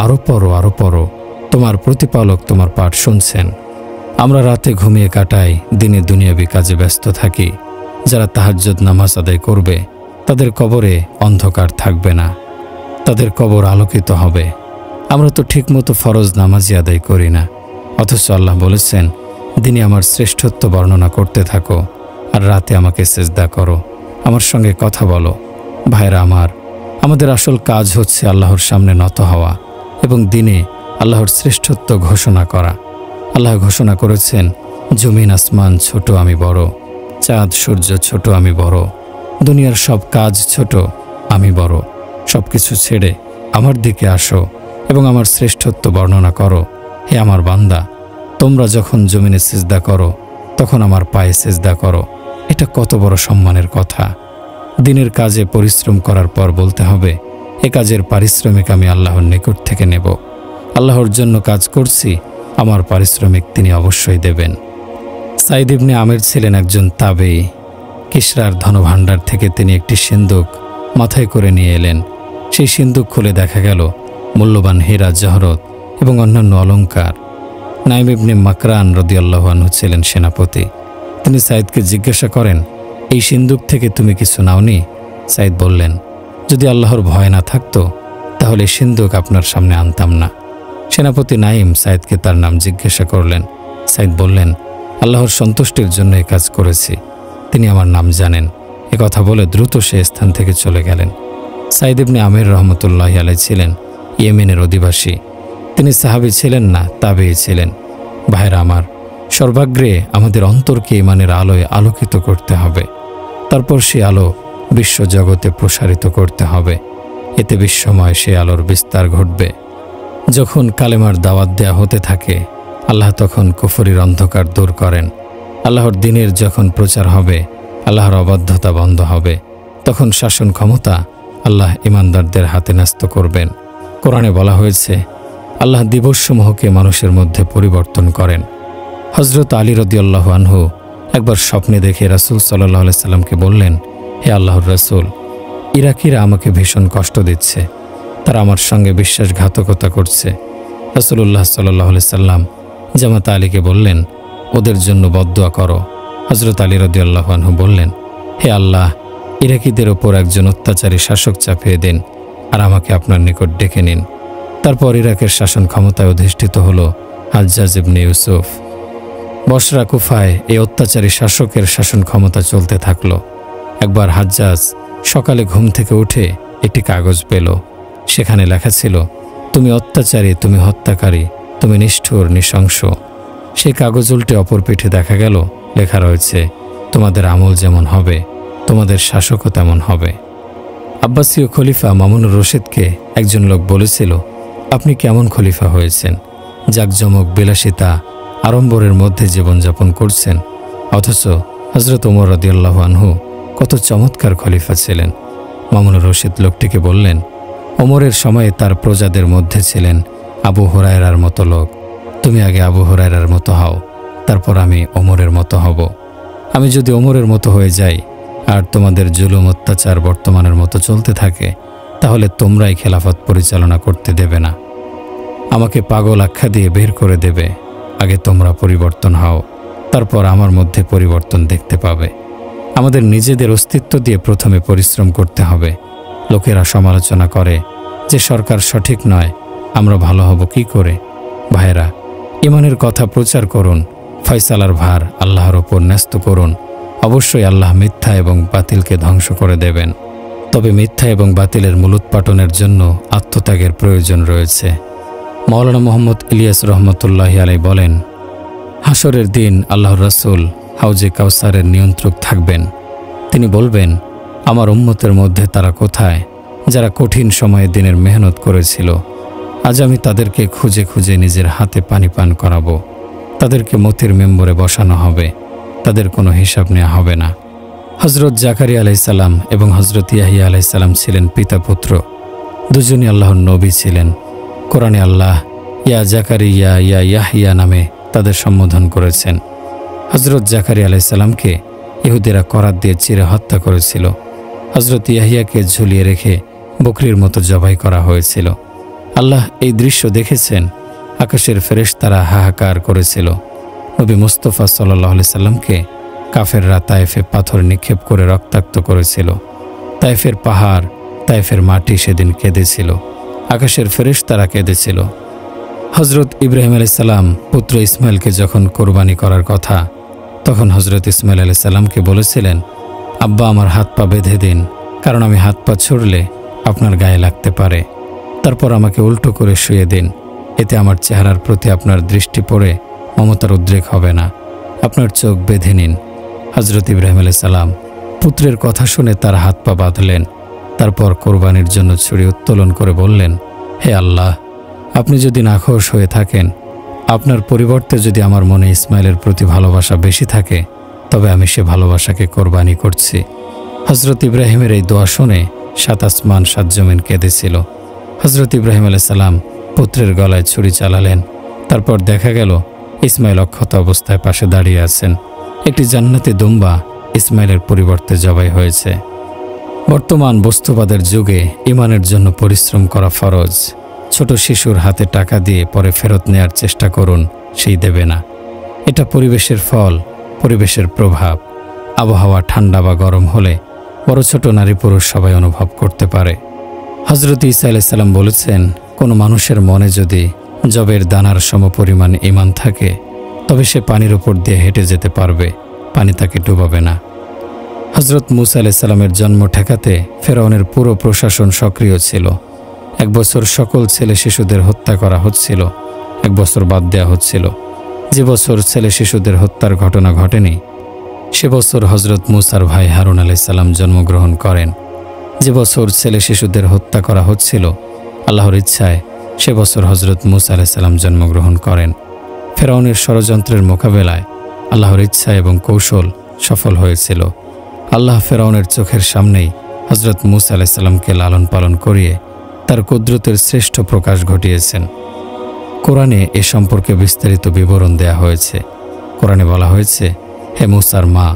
আরও পড়ো, আরও পড়ো, তোমার প্রতিপালক তোমার পাঠ শুনছেন। আমরা রাতে ঘুমিয়ে কাটাই, দিনে দুনিয়াবি কাজে ব্যস্ত থাকি। যারা তাহাজ্জুদ নামাজ আদায় করবে তাদের কবরে অন্ধকার থাকবে না, তাদের কবর আলোকিত হবে। আমরা তো ঠিকমতো ফরজ নামাজই আদায় করি না, অথচ আল্লাহ বলেছেন, দিনে আমার শ্রেষ্ঠত্ব বর্ণনা করতে থাকো আর রাতে আমাকে সেজদা করো, আমার সঙ্গে কথা বলো। ভাইরা আমার, আমাদের আসল কাজ হচ্ছে আল্লাহর সামনে নত হওয়া এবং দিনে আল্লাহর শ্রেষ্ঠত্ব ঘোষণা করা। আল্লাহ ঘোষণা করেছেন, জমিন আসমান ছোট, আমি বড়, চাঁদ সূর্য ছোট, আমি বড়, দুনিয়ার সব কাজ ছোট, আমি বড়। সব কিছু ছেড়ে আমার দিকে আসো এবং আমার শ্রেষ্ঠত্ব বর্ণনা করো। হে আমার বান্দা, তোমরা যখন জমিনে সিজদা করো তখন আমার পায়ে সিজদা করো। এটা কত বড় সম্মানের কথা। দিনের কাজে পরিশ্রম করার পর বলতে হবে, এ কাজের পারিশ্রমিক আমি আল্লাহর নিকট থেকে নেব। আল্লাহর জন্য কাজ করছি, আমার পারিশ্রমিক তিনি অবশ্যই দেবেন। সাইদ ইবনে আমির ছিলেন একজন তাবেঈ। কিসরার ধনভাণ্ডার থেকে তিনি একটি সিন্দুক মাথায় করে নিয়ে এলেন। সেই সিন্দুক খুলে দেখা গেল মূল্যবান হীরা, জহরত এবং অন্যান্য অলঙ্কার। নাইম ইবনে মাকরান রাদিয়াল্লাহু আনহু ছিলেন সেনাপতি। তিনি সাইদকে জিজ্ঞাসা করেন, এই সিন্দুক থেকে তুমি কিছু নাওনি? সাইদ বললেন, যদি আল্লাহর ভয় না থাকতো তাহলে সিন্দুক আপনার সামনে আনতাম না। সেনাপতি নাইম সাইদকে তার নাম জিজ্ঞাসা করলেন। সাইদ বললেন, আল্লাহর সন্তুষ্টির জন্য এই কাজ করেছি, তিনি আমার নাম জানেন। এ কথা বলে দ্রুত সে স্থান থেকে চলে গেলেন। সাইদ ইবনে আমির রহমতুল্লাহি আলাইহি ছিলেন ইয়েমেনের অধিবাসী। তিনি সাহাবী ছিলেন না, তাবেঈ ছিলেন। ভাইরা আমার, সর্বাগ্রে আমাদের অন্তরকে ঈমানের আলোয় আলোকিত করতে হবে। তারপর সে আলো বিশ্বজগতে প্রসারিত করতে হবে। এতে বিশ্বময় সে আলোর বিস্তার ঘটবে। যখন কালেমার দাওয়াত দেয়া হতে থাকে, আল্লাহ তখন কুফরির অন্ধকার দূর করেন। আল্লাহর দ্বীনের যখন প্রচার হবে, আল্লাহর অবাধ্যতা বন্ধ হবে। তখন শাসন ক্ষমতা আল্লাহ ঈমানদারদের হাতে ন্যস্ত করবেন। কোরআনে বলা হয়েছে, আল্লাহ দিবসসমূহকে মানুষের মধ্যে পরিবর্তন করেন। হযরত আলী রাদিয়াল্লাহু আনহু একবার স্বপ্নে দেখে রাসূল সাল্লাল্লাহু আলাইহি সাল্লামকে বললেন, হে আল্লাহর রাসূল, ইরাকিরা আমাকে ভীষণ কষ্ট দিচ্ছে, তারা আমার সঙ্গে বিশ্বাসঘাতকতা করছে। রাসূলুল্লাহ সাল্লাল্লাহু আলাইহি সাল্লাম জামাত আলীকে বললেন, ওদের জন্য বদদুয়া করো। হযরত আলী রাদিয়াল্লাহু আনহু বললেন, হে আল্লাহ, ইরাকিদের ওপর একজন অত্যাচারী শাসক চাপিয়ে দিন আর আমাকে আপনার নিকট ডেকে নিন। তারপর ইরাকের শাসন ক্ষমতায় অধিষ্ঠিত হল হাজ্জাজ ইবনে ইউসুফ। বসরা কুফায় এই অত্যাচারী শাসকের শাসন ক্ষমতা চলতে থাকল। একবার হাজ্জাজ সকালে ঘুম থেকে উঠে একটি কাগজ পেল। সেখানে লেখা ছিল, তুমি অত্যাচারী, তুমি হত্যাকারী, তুমি নিষ্ঠুর, নৃশংস। সেই কাগজ উল্টে অপর পিঠে দেখা গেল লেখা রয়েছে, তোমাদের আমল যেমন হবে তোমাদের শাসকও তেমন হবে। আব্বাসীয় খলিফা মামুনুর রশিদকে একজন লোক বলেছিল, আপনি কেমন খলিফা হয়েছেন? জাকজমক, বিলাসিতা, আড়ম্বরের মধ্যে জীবনযাপন করছেন, অথচ হযরত ওমর রাদিয়াল্লাহু আনহু কত চমৎকার খলিফা ছিলেন। মামুনুর রশিদ লোকটিকে বললেন, ওমরের সময়ে তার প্রজাদের মধ্যে ছিলেন আবু হুরায়রার মতো লোক। তুমি আগে আবু হুরায়রার মতো হও, তারপর আমি ওমরের মতো হব। আমি যদি ওমরের মতো হয়ে যাই আর তোমাদের জুলুম অত্যাচার বর্তমানের মতো চলতে থাকে, তাহলে তোমরাই খেলাফত পরিচালনা করতে দেবে না, আমাকে পাগল আখ্যা দিয়ে বের করে দেবে। আগে তোমরা পরিবর্তন হও, তারপর আমার মধ্যে পরিবর্তন দেখতে পাবে। আমাদের নিজেদের অস্তিত্ব দিয়ে প্রথমে পরিশ্রম করতে হবে। লোকেরা সমালোচনা করে যে সরকার সঠিক নয়, আমরা ভালো হব কি করে? ভাইরা, ঈমানের কথা প্রচার করুন, ফয়সালার ভার আল্লাহর ওপর ন্যস্ত করুন। অবশ্যই আল্লাহ মিথ্যা এবং বাতিলকে ধ্বংস করে দেবেন, তবে মিথ্যা এবং বাতিলের মূলোৎপাটনের জন্য আত্মত্যাগের প্রয়োজন রয়েছে। মাওলানা মুহাম্মদ ইলিয়াস রহমতুল্লাহি আলাইহি বলেন, হাসরের দিন আল্লাহর রাসূল হাউজে কাউসারের নিয়ন্ত্রক থাকবেন। তিনি বলবেন, আমার উম্মতের মধ্যে তারা কোথায় যারা কঠিন সময়ে দিনের মেহনত করেছিল? আজ আমি তাদেরকে খুঁজে খুঁজে নিজের হাতে পানি পান করাবো। তাদেরকে মতির মেম্বরে বসানো হবে, তাদের কোনো হিসাব নেওয়া হবে না। হযরত জাকারিয়া আলাইহিস সালাম এবং হযরত ইয়াহিয়া আলাইহিস সালাম ছিলেন পিতা পুত্র, দুজনই আল্লাহর নবী ছিলেন। কোরআনে আল্লাহ ইয়া জাকারিয়া ইয়া ইয়াহিয়া নামে তাদের সম্বোধন করেছেন। হযরত জাকারিয়া আলাইহিস সালামকে ইহুদিরা করাত দিয়ে চিরে হত্যা করেছিল। হযরত ইয়াহিয়াকে ঝুলিয়ে রেখে বকরির মতো জবাই করা হয়েছিল। আল্লাহ এই দৃশ্য দেখেছেন, আকাশের ফেরেশতারা হাহাকার করেছিল। নবী মুস্তাফা সাল্লাল্লাহু আলাইহি সাল্লামকে কাফেররা তায়েফে পাথর নিক্ষেপ করে রক্তাক্ত করেছিল। তায়েফের পাহাড়, তায়েফের মাটি সেদিন কেঁদেছিল, আকাশের ফেরেশতারা কেঁদেছিল। হযরত ইব্রাহিম আলাইহিস সালাম পুত্র ইসমাইলকে যখন কোরবানি করার কথা, তখন হযরত ইসমাইল আলাইহিস সালামকে বলেছিলেন, আব্বা আমার হাত পা বেঁধে দিন, কারণ আমি হাত পা ছুড়লে আপনার গায়ে লাগতে পারে। তারপর আমাকে উল্টো করে শুয়ে দিন, এতে আমার চেহারার প্রতি আপনার দৃষ্টি পড়ে মমতার উদ্রেক হবে না। আপনার চোখ বেঁধে নিন। হযরত ইব্রাহিম আলাইহিস সালাম পুত্রের কথা শুনে তার হাত পা বাঁধলেন। তারপর কোরবানির জন্য ছুরি উত্তোলন করে বললেন, হে আল্লাহ, আপনি যদি নাখোশ হয়ে থাকেন, আপনার পরিবর্তে যদি আমার মনে ইসমাইলের প্রতি ভালোবাসা বেশি থাকে, তবে আমি সে ভালোবাসাকে কোরবানি করছি। হযরত ইব্রাহিমের এই দোয়া শুনে 7 আসমান 7 জমিন কেঁদেছিল। হযরত ইব্রাহিম আলাইহিস সালাম পুত্রের গলায় ছুরি চালালেন। তারপর দেখা গেল ইসমাইল অক্ষত অবস্থায় পাশে দাঁড়িয়ে আছেন। একটি জান্নাতি দুম্বা ইসমাইলের পরিবর্তে জবাই হয়েছে। বর্তমান বস্তুবাদের যুগে ঈমানের জন্য পরিশ্রম করা ফরজ। ছোট শিশুর হাতে টাকা দিয়ে পরে ফেরত নেয়ার চেষ্টা করুন, সেই দেবে না। এটা পরিবেশের ফল, পরিবেশের প্রভাব। আবহাওয়া ঠান্ডা বা গরম হলে বড় ছোট নারী পুরুষ সবাই অনুভব করতে পারে। হযরত ঈসা আলাইহিস সালাম বলেছেন, কোনো মানুষের মনে যদি জবের দানার সমপরিমাণ ঈমান থাকে, তবে সে পানির উপর দিয়ে হেঁটে যেতে পারবে, পানি তাকে ডুবাবে না। হযরত মূসা আলাইহিস সালামের জন্ম ঠেকাতে ফেরাউনের পুরো প্রশাসন সক্রিয় ছিল। 1 বছর সকল ছেলে শিশুদের হত্যা করা হচ্ছিল, 1 বছর বাদ দেওয়া হচ্ছিল। যে বছর ছেলে শিশুদের হত্যার ঘটনা ঘটেনি, সে বছর হযরত মূসার ভাই হারুন আলাইহিস সালাম জন্মগ্রহণ করেন। যে বছর ছেলে শিশুদের হত্যা করা হচ্ছিল, আল্লাহর ইচ্ছায় সে বছর হযরত মূসা আলাইহিস সালাম জন্মগ্রহণ করেন। ফেরাউনের ষড়যন্ত্রের মোকাবেলায় আল্লাহর ইচ্ছা এবং কৌশল সফল হয়েছিল। আল্লাহ ফেরাউনের চোখের সামনেই হযরত মূসা আলাইহিস সালামকে লালন পালন করিয়ে তার কুদরতের শ্রেষ্ঠ প্রকাশ ঘটিয়েছেন। কোরআনে এ সম্পর্কে বিস্তারিত বিবরণ দেয়া হয়েছে। কোরআনে বলা হয়েছে, হে মূসার মা,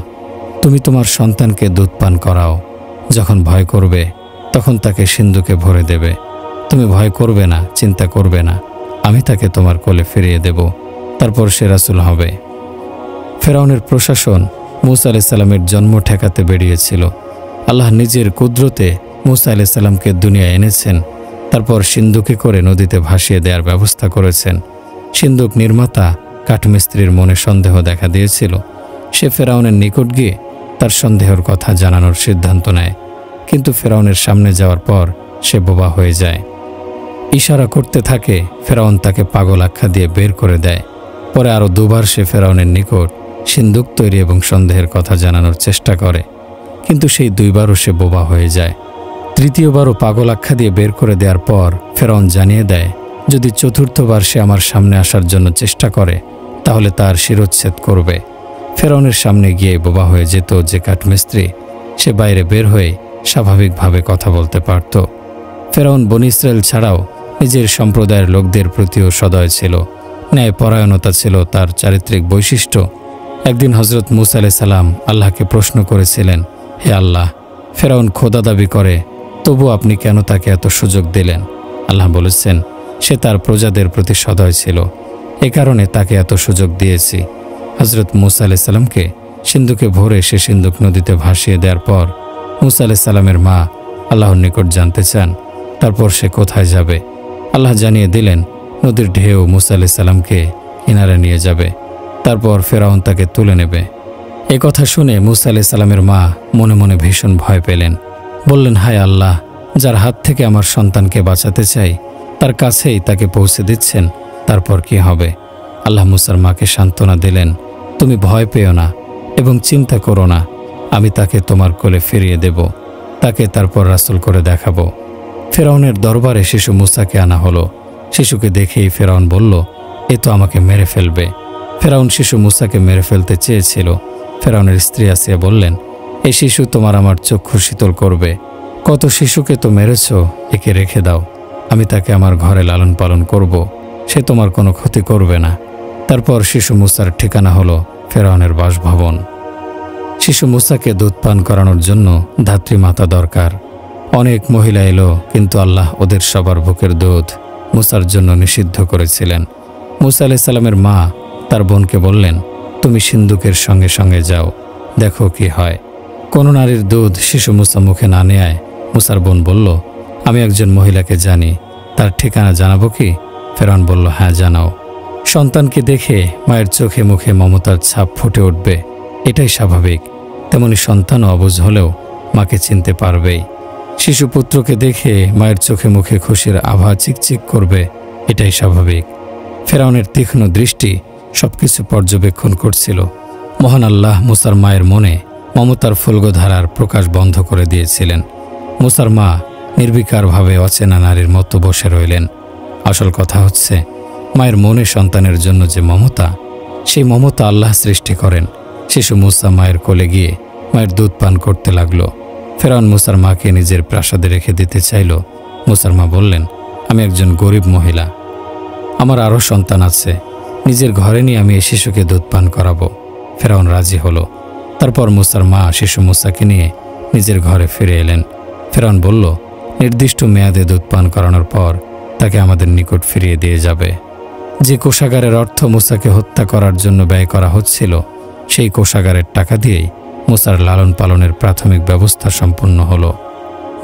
তুমি তোমার সন্তানকে দুধ পান করাও, যখন ভয় করবে তখন তাকে সিন্ধুকে ভরে দেবে, তুমি ভয় করবে না, চিন্তা করবে না, আমি তাকে তোমার কোলে ফিরিয়ে দেব, তারপর সে রাসূল হবে। ফেরাউনের প্রশাসন মূসা আলাইহিস সালামের জন্ম ঠেকাতে বেরিয়েছিল। আল্লাহ নিজের কুদরতে মূসা আলাইহিস সালামকে দুনিয়ায় এনেছেন, তারপর সিন্ধুকে করে নদীতে ভাসিয়ে দেওয়ার ব্যবস্থা করেছেন। সিন্ধুক নির্মাতা কাঠমিস্ত্রির মনে সন্দেহ দেখা দিয়েছিল। সে ফেরাউনের নিকট গিয়ে তার সন্দেহের কথা জানানোর সিদ্ধান্ত নেয়, কিন্তু ফেরাউনের সামনে যাওয়ার পর সে বোবা হয়ে যায়। ইশারা করতে থাকে, ফেরাউন তাকে পাগল আখ্যা দিয়ে বের করে দেয়। পরে আরও দুবার সে ফেরাউনের নিকট সিন্ধুক তৈরি এবং সন্দেহের কথা জানানোর চেষ্টা করে, কিন্তু সেই দুইবারও সে বোবা হয়ে যায়। তৃতীয়বারও পাগল আখ্যা দিয়ে বের করে দেওয়ার পর ফেরাউন জানিয়ে দেয়, যদি চতুর্থবার সে আমার সামনে আসার জন্য চেষ্টা করে তাহলে তার শিরোচ্ছেদ করবে। ফেরাউনের সামনে গিয়ে বোবা হয়ে যেত যে কাঠমিস্ত্রি, সে বাইরে বের হয়ে স্বাভাবিকভাবে কথা বলতে পারত। ফেরাউন বনী ইসরায়েল ছাড়াও নিজের সম্প্রদায়ের লোকদের প্রতিও সদয় ছিল। ন্যায়পরায়ণতা ছিল তার চারিত্রিক বৈশিষ্ট্য। একদিন হজরত মূসা আলাইহিস সালাম আল্লাহকে প্রশ্ন করেছিলেন, হে আল্লাহ, ফেরাউন খোদা দাবি করে, তবু আপনি কেন তাকে এত সুযোগ দিলেন? আল্লাহ বলেছেন, সে তার প্রজাদের প্রতি সদয় ছিল, এ কারণে তাকে এত সুযোগ দিয়েছি। হজরত মূসা আলাইহিস সালামকে সিন্ধুকে ভরে সে সিন্ধুক নদীতে ভাসিয়ে দেওয়ার পর মূসা আলাইহিস সালামের মা আল্লাহর নিকট জানতে চান, তারপর সে কোথায় যাবে। আল্লাহ জানিয়ে দিলেন, নদীর ঢেউ মূসা আলাইহিস সালামকে কিনারে নিয়ে যাবে, তারপর ফেরাউন তাকে তুলে নেবে। এ কথা শুনে মূসা আলাইহিস সালামের মা মনে মনে ভীষণ ভয় পেলেন। বললেন, হায় আল্লাহ, যার হাত থেকে আমার সন্তানকে বাঁচাতে চাই তার কাছেই তাকে পৌঁছে দিচ্ছেন, তারপর কি হবে? আল্লাহ মূসার মাকে সান্ত্বনা দিলেন, তুমি ভয় পেও না এবং চিন্তা করো না, আমি তাকে তোমার কোলে ফিরিয়ে দেব, তাকে তারপর রাসূল করে দেখাবো। ফেরাউনের দরবারে শিশু মূসাকে আনা হলো। শিশুকে দেখেই ফেরাউন বলল, এ তো আমাকে মেরে ফেলবে। ফেরাউন শিশু মূসাকে মেরে ফেলতে চেয়েছিল। ফেরাউনের স্ত্রী আসিয়া বললেন, এই শিশু তোমার আমার চক্ষু শীতল করবে, কত শিশুকে তো মেরেছ, একে রেখে দাও, আমি তাকে আমার ঘরে লালন পালন করব, সে তোমার কোনো ক্ষতি করবে না। তারপর শিশু মূসার ঠিকানা হলো ফেরাউনের বাসভবন। শিশু মূসাকে দুধ পান করানোর জন্য ধাত্রী মাতা দরকার। অনেক মহিলা এলো, কিন্তু আল্লাহ ওদের সবার বুকের দুধ মূসার জন্য নিষিদ্ধ করেছিলেন। মূসা আলাইহিস সালামের মা তার বোনকে বললেন, তুমি সিন্ধুকের সঙ্গে সঙ্গে যাও, দেখো কি হয়। কোনো নারীর দুধ শিশু মূসা মুখে না নেয়। মূসার বোন বলল, আমি একজন মহিলাকে জানি, তার ঠিকানা জানাবো কি? ফেরাউন বলল, হ্যাঁ জানাও। সন্তানকে দেখে মায়ের চোখে মুখে মমতার ছাপ ফুটে উঠবে, এটাই স্বাভাবিক। তেমনি সন্তানও অবুঝ হলেও মাকে চিনতে পারবেই। শিশুপুত্রকে দেখে মায়ের চোখে মুখে খুশির আভা চিকচিক করবে, এটাই স্বাভাবিক। ফেরাউনের তীক্ষ্ণ দৃষ্টি সবকিছু পর্যবেক্ষণ করছিল। মহান আল্লাহ মূসার মায়ের মনে মমতার ফুলগোধারার প্রকাশ বন্ধ করে দিয়েছিলেন। মূসার মা নির্বিকারভাবে অচেনা নারীর মতো বসে রইলেন। আসল কথা হচ্ছে, মায়ের মনে সন্তানের জন্য যে মমতা, সেই মমতা আল্লাহ সৃষ্টি করেন। শিশু মূসা মায়ের কোলে গিয়ে মায়ের দুধ পান করতে লাগলো। ফেরাউন মূসার মাকে নিজের প্রাসাদে রেখে দিতে চাইল। মূসার মা বললেন, আমি একজন গরিব মহিলা, আমার আরও সন্তান আছে, নিজের ঘরে নিয়ে আমি এই শিশুকে দুধ পান করাবো। ফেরাউন রাজি হলো। তারপর মূসার মা শিশু মূসাকে নিয়ে নিজের ঘরে ফিরে এলেন। ফেরাউন বলল, নির্দিষ্ট মেয়াদে দুধ পান করানোর পর তাকে আমাদের নিকট ফিরিয়ে দিয়ে যাবে। যে কোষাগারের অর্থ মূসাকে হত্যা করার জন্য ব্যয় করা হচ্ছিল, সেই কোষাগারের টাকা দিয়েই মূসার লালন পালনের প্রাথমিক ব্যবস্থা সম্পন্ন হলো।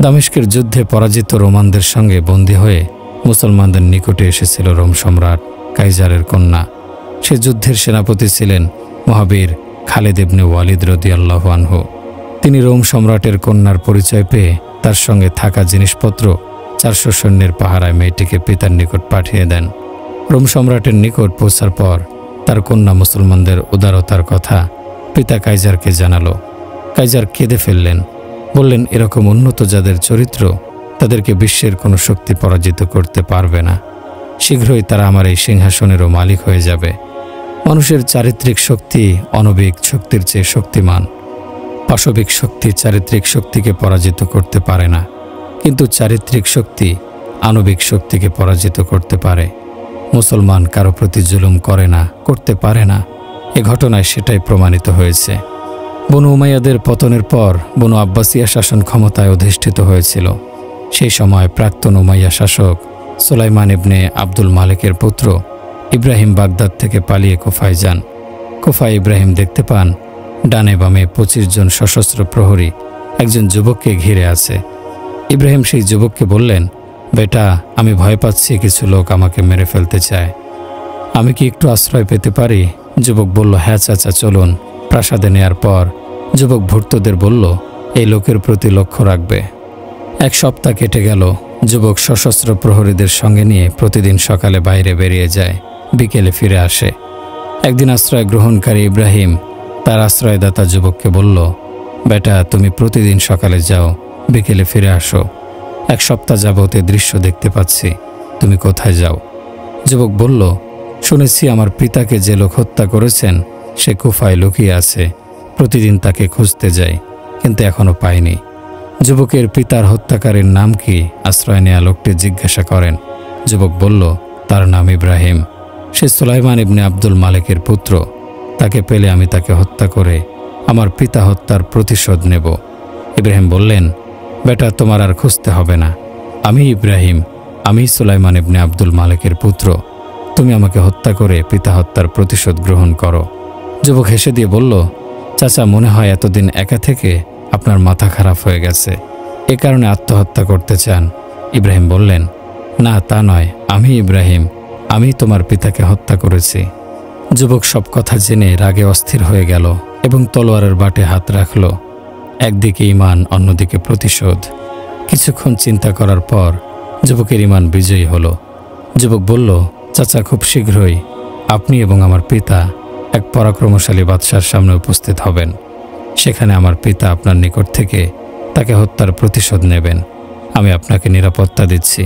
দামেস্কের যুদ্ধে পরাজিত রোমানদের সঙ্গে বন্দী হয়ে মুসলমানদের নিকটে এসেছিল রোম সম্রাট কাইজারের কন্যা। সে যুদ্ধের সেনাপতি ছিলেন মহাবীর খালিদ ইবনে ওয়ালিদ রাদিয়াল্লাহু আনহু। তিনি রোম সম্রাটের কন্যার পরিচয় পেয়ে তার সঙ্গে থাকা জিনিসপত্র 400 সৈন্যের পাহারায় মেয়েটিকে পিতার নিকট পাঠিয়ে দেন। রোম সম্রাটের নিকট পৌঁছার পর তার কন্যা মুসলমানদের উদারতার কথা পিতা কাইজারকে জানালো। কাইজার কেঁদে ফেললেন, বললেন, এরকম উন্নত যাদের চরিত্র, তাদেরকে বিশ্বের কোনো শক্তি পরাজিত করতে পারবে না। শীঘ্রই তারা আমার এই সিংহাসনেরও মালিক হয়ে যাবে। মানুষের চারিত্রিক শক্তি অনবিক শক্তির চেয়ে শক্তিমান। পাশবিক শক্তি চারিত্রিক শক্তিকে পরাজিত করতে পারে না, কিন্তু চারিত্রিক শক্তি আণবিক শক্তিকে পরাজিত করতে পারে। মুসলমান কারো প্রতি জুলুম করে না, করতে পারে না। এ ঘটনায় সেটাই প্রমাণিত হয়েছে। বনু উমাইয়াদের পতনের পর বনু আব্বাসিয়া শাসন ক্ষমতায় অধিষ্ঠিত হয়েছিল। সেই সময় প্রাক্তন উমাইয়া শাসক সুলাইমান ইবনে আব্দুল মালিকের পুত্র ইব্রাহিম বাগদাদ থেকে পালিয়ে কুফায় যান। কুফায় ইব্রাহিম দেখতে পান ডানে বামে 25 জন সশস্ত্র প্রহরী একজন যুবককে ঘিরে আছে। ইব্রাহিম সেই যুবককে বললেন, বেটা, আমি ভয় পাচ্ছি, কিছু লোক আমাকে মেরে ফেলতে চায়, আমি কি একটু আশ্রয় পেতে পারি? যুবক বলল, হ্যাঁ চাচা, চলুন। প্রাসাদে নেয়ার পর যুবক ভূর্তদের বলল, এই লোকের প্রতি লক্ষ্য রাখবে। 1 সপ্তাহ কেটে গেল। যুবক সশস্ত্র প্রহরীদের সঙ্গে নিয়ে প্রতিদিন সকালে বাইরে বেরিয়ে যায়, বিকেলে ফিরে আসে। একদিন আশ্রয় গ্রহণকারী ইব্রাহিম তার আশ্রয়দাতা যুবককে বলল, বেটা, তুমি প্রতিদিন সকালে যাও, বিকেলে ফিরে আসো। 1 সপ্তাহ যাবত এ দৃশ্য দেখতে পাচ্ছি, তুমি কোথায় যাও? যুবক বলল, শুনেছি আমার পিতাকে যে লোক হত্যা করেছেন সে কুফায় লুকিয়ে আছে, প্রতিদিন তাকে খুঁজতে যাই, কিন্তু এখনো পাইনি। যুবকের পিতার হত্যাকারীর নাম কি? আশ্রয় নেয়া লোকটি জিজ্ঞাসা করেন। যুবক বলল, তার নাম ইব্রাহিম, সে সুলাইমান ইবনে আব্দুল মালিকের পুত্র, তাকে পেলে আমি তাকে হত্যা করে আমার পিতা হত্যার প্রতিশোধ নেব। ইব্রাহিম বললেন, বেটা, তোমার আর খুঁজতে হবে না, আমি ইব্রাহিম, আমি সুলাইমান ইবনে আব্দুল মালিকের পুত্র, তুমি আমাকে হত্যা করে পিতা হত্যার প্রতিশোধ গ্রহণ করো। যুবক হেসে দিয়ে বলল, চাচা, মনে হয় এতদিন একা থেকে আপনার মাথা খারাপ হয়ে গেছে, এ কারণে আত্মহত্যা করতে চান। ইব্রাহিম বললেন, না, তা নয়, আমি ইব্রাহিম, আমি তোমার পিতাকে হত্যা করেছি। যুবক সব কথা জেনে রাগে অস্থির হয়ে গেল এবং তলোয়ারের বাটে হাত রাখল। একদিকে ঈমান, অন্যদিকে প্রতিশোধ। কিছুক্ষণ চিন্তা করার পর যুবকের ঈমান বিজয়ী হলো। যুবক বলল, চাচা, খুব শীঘ্রই আপনি এবং আমার পিতা এক পরাক্রমশালী বাদশার সামনে উপস্থিত হবেন। সেখানে আমার পিতা আপনার নিকট থেকে তাকে হত্যার প্রতিশোধ নেবেন। আমি আপনাকে নিরাপত্তা দিচ্ছি।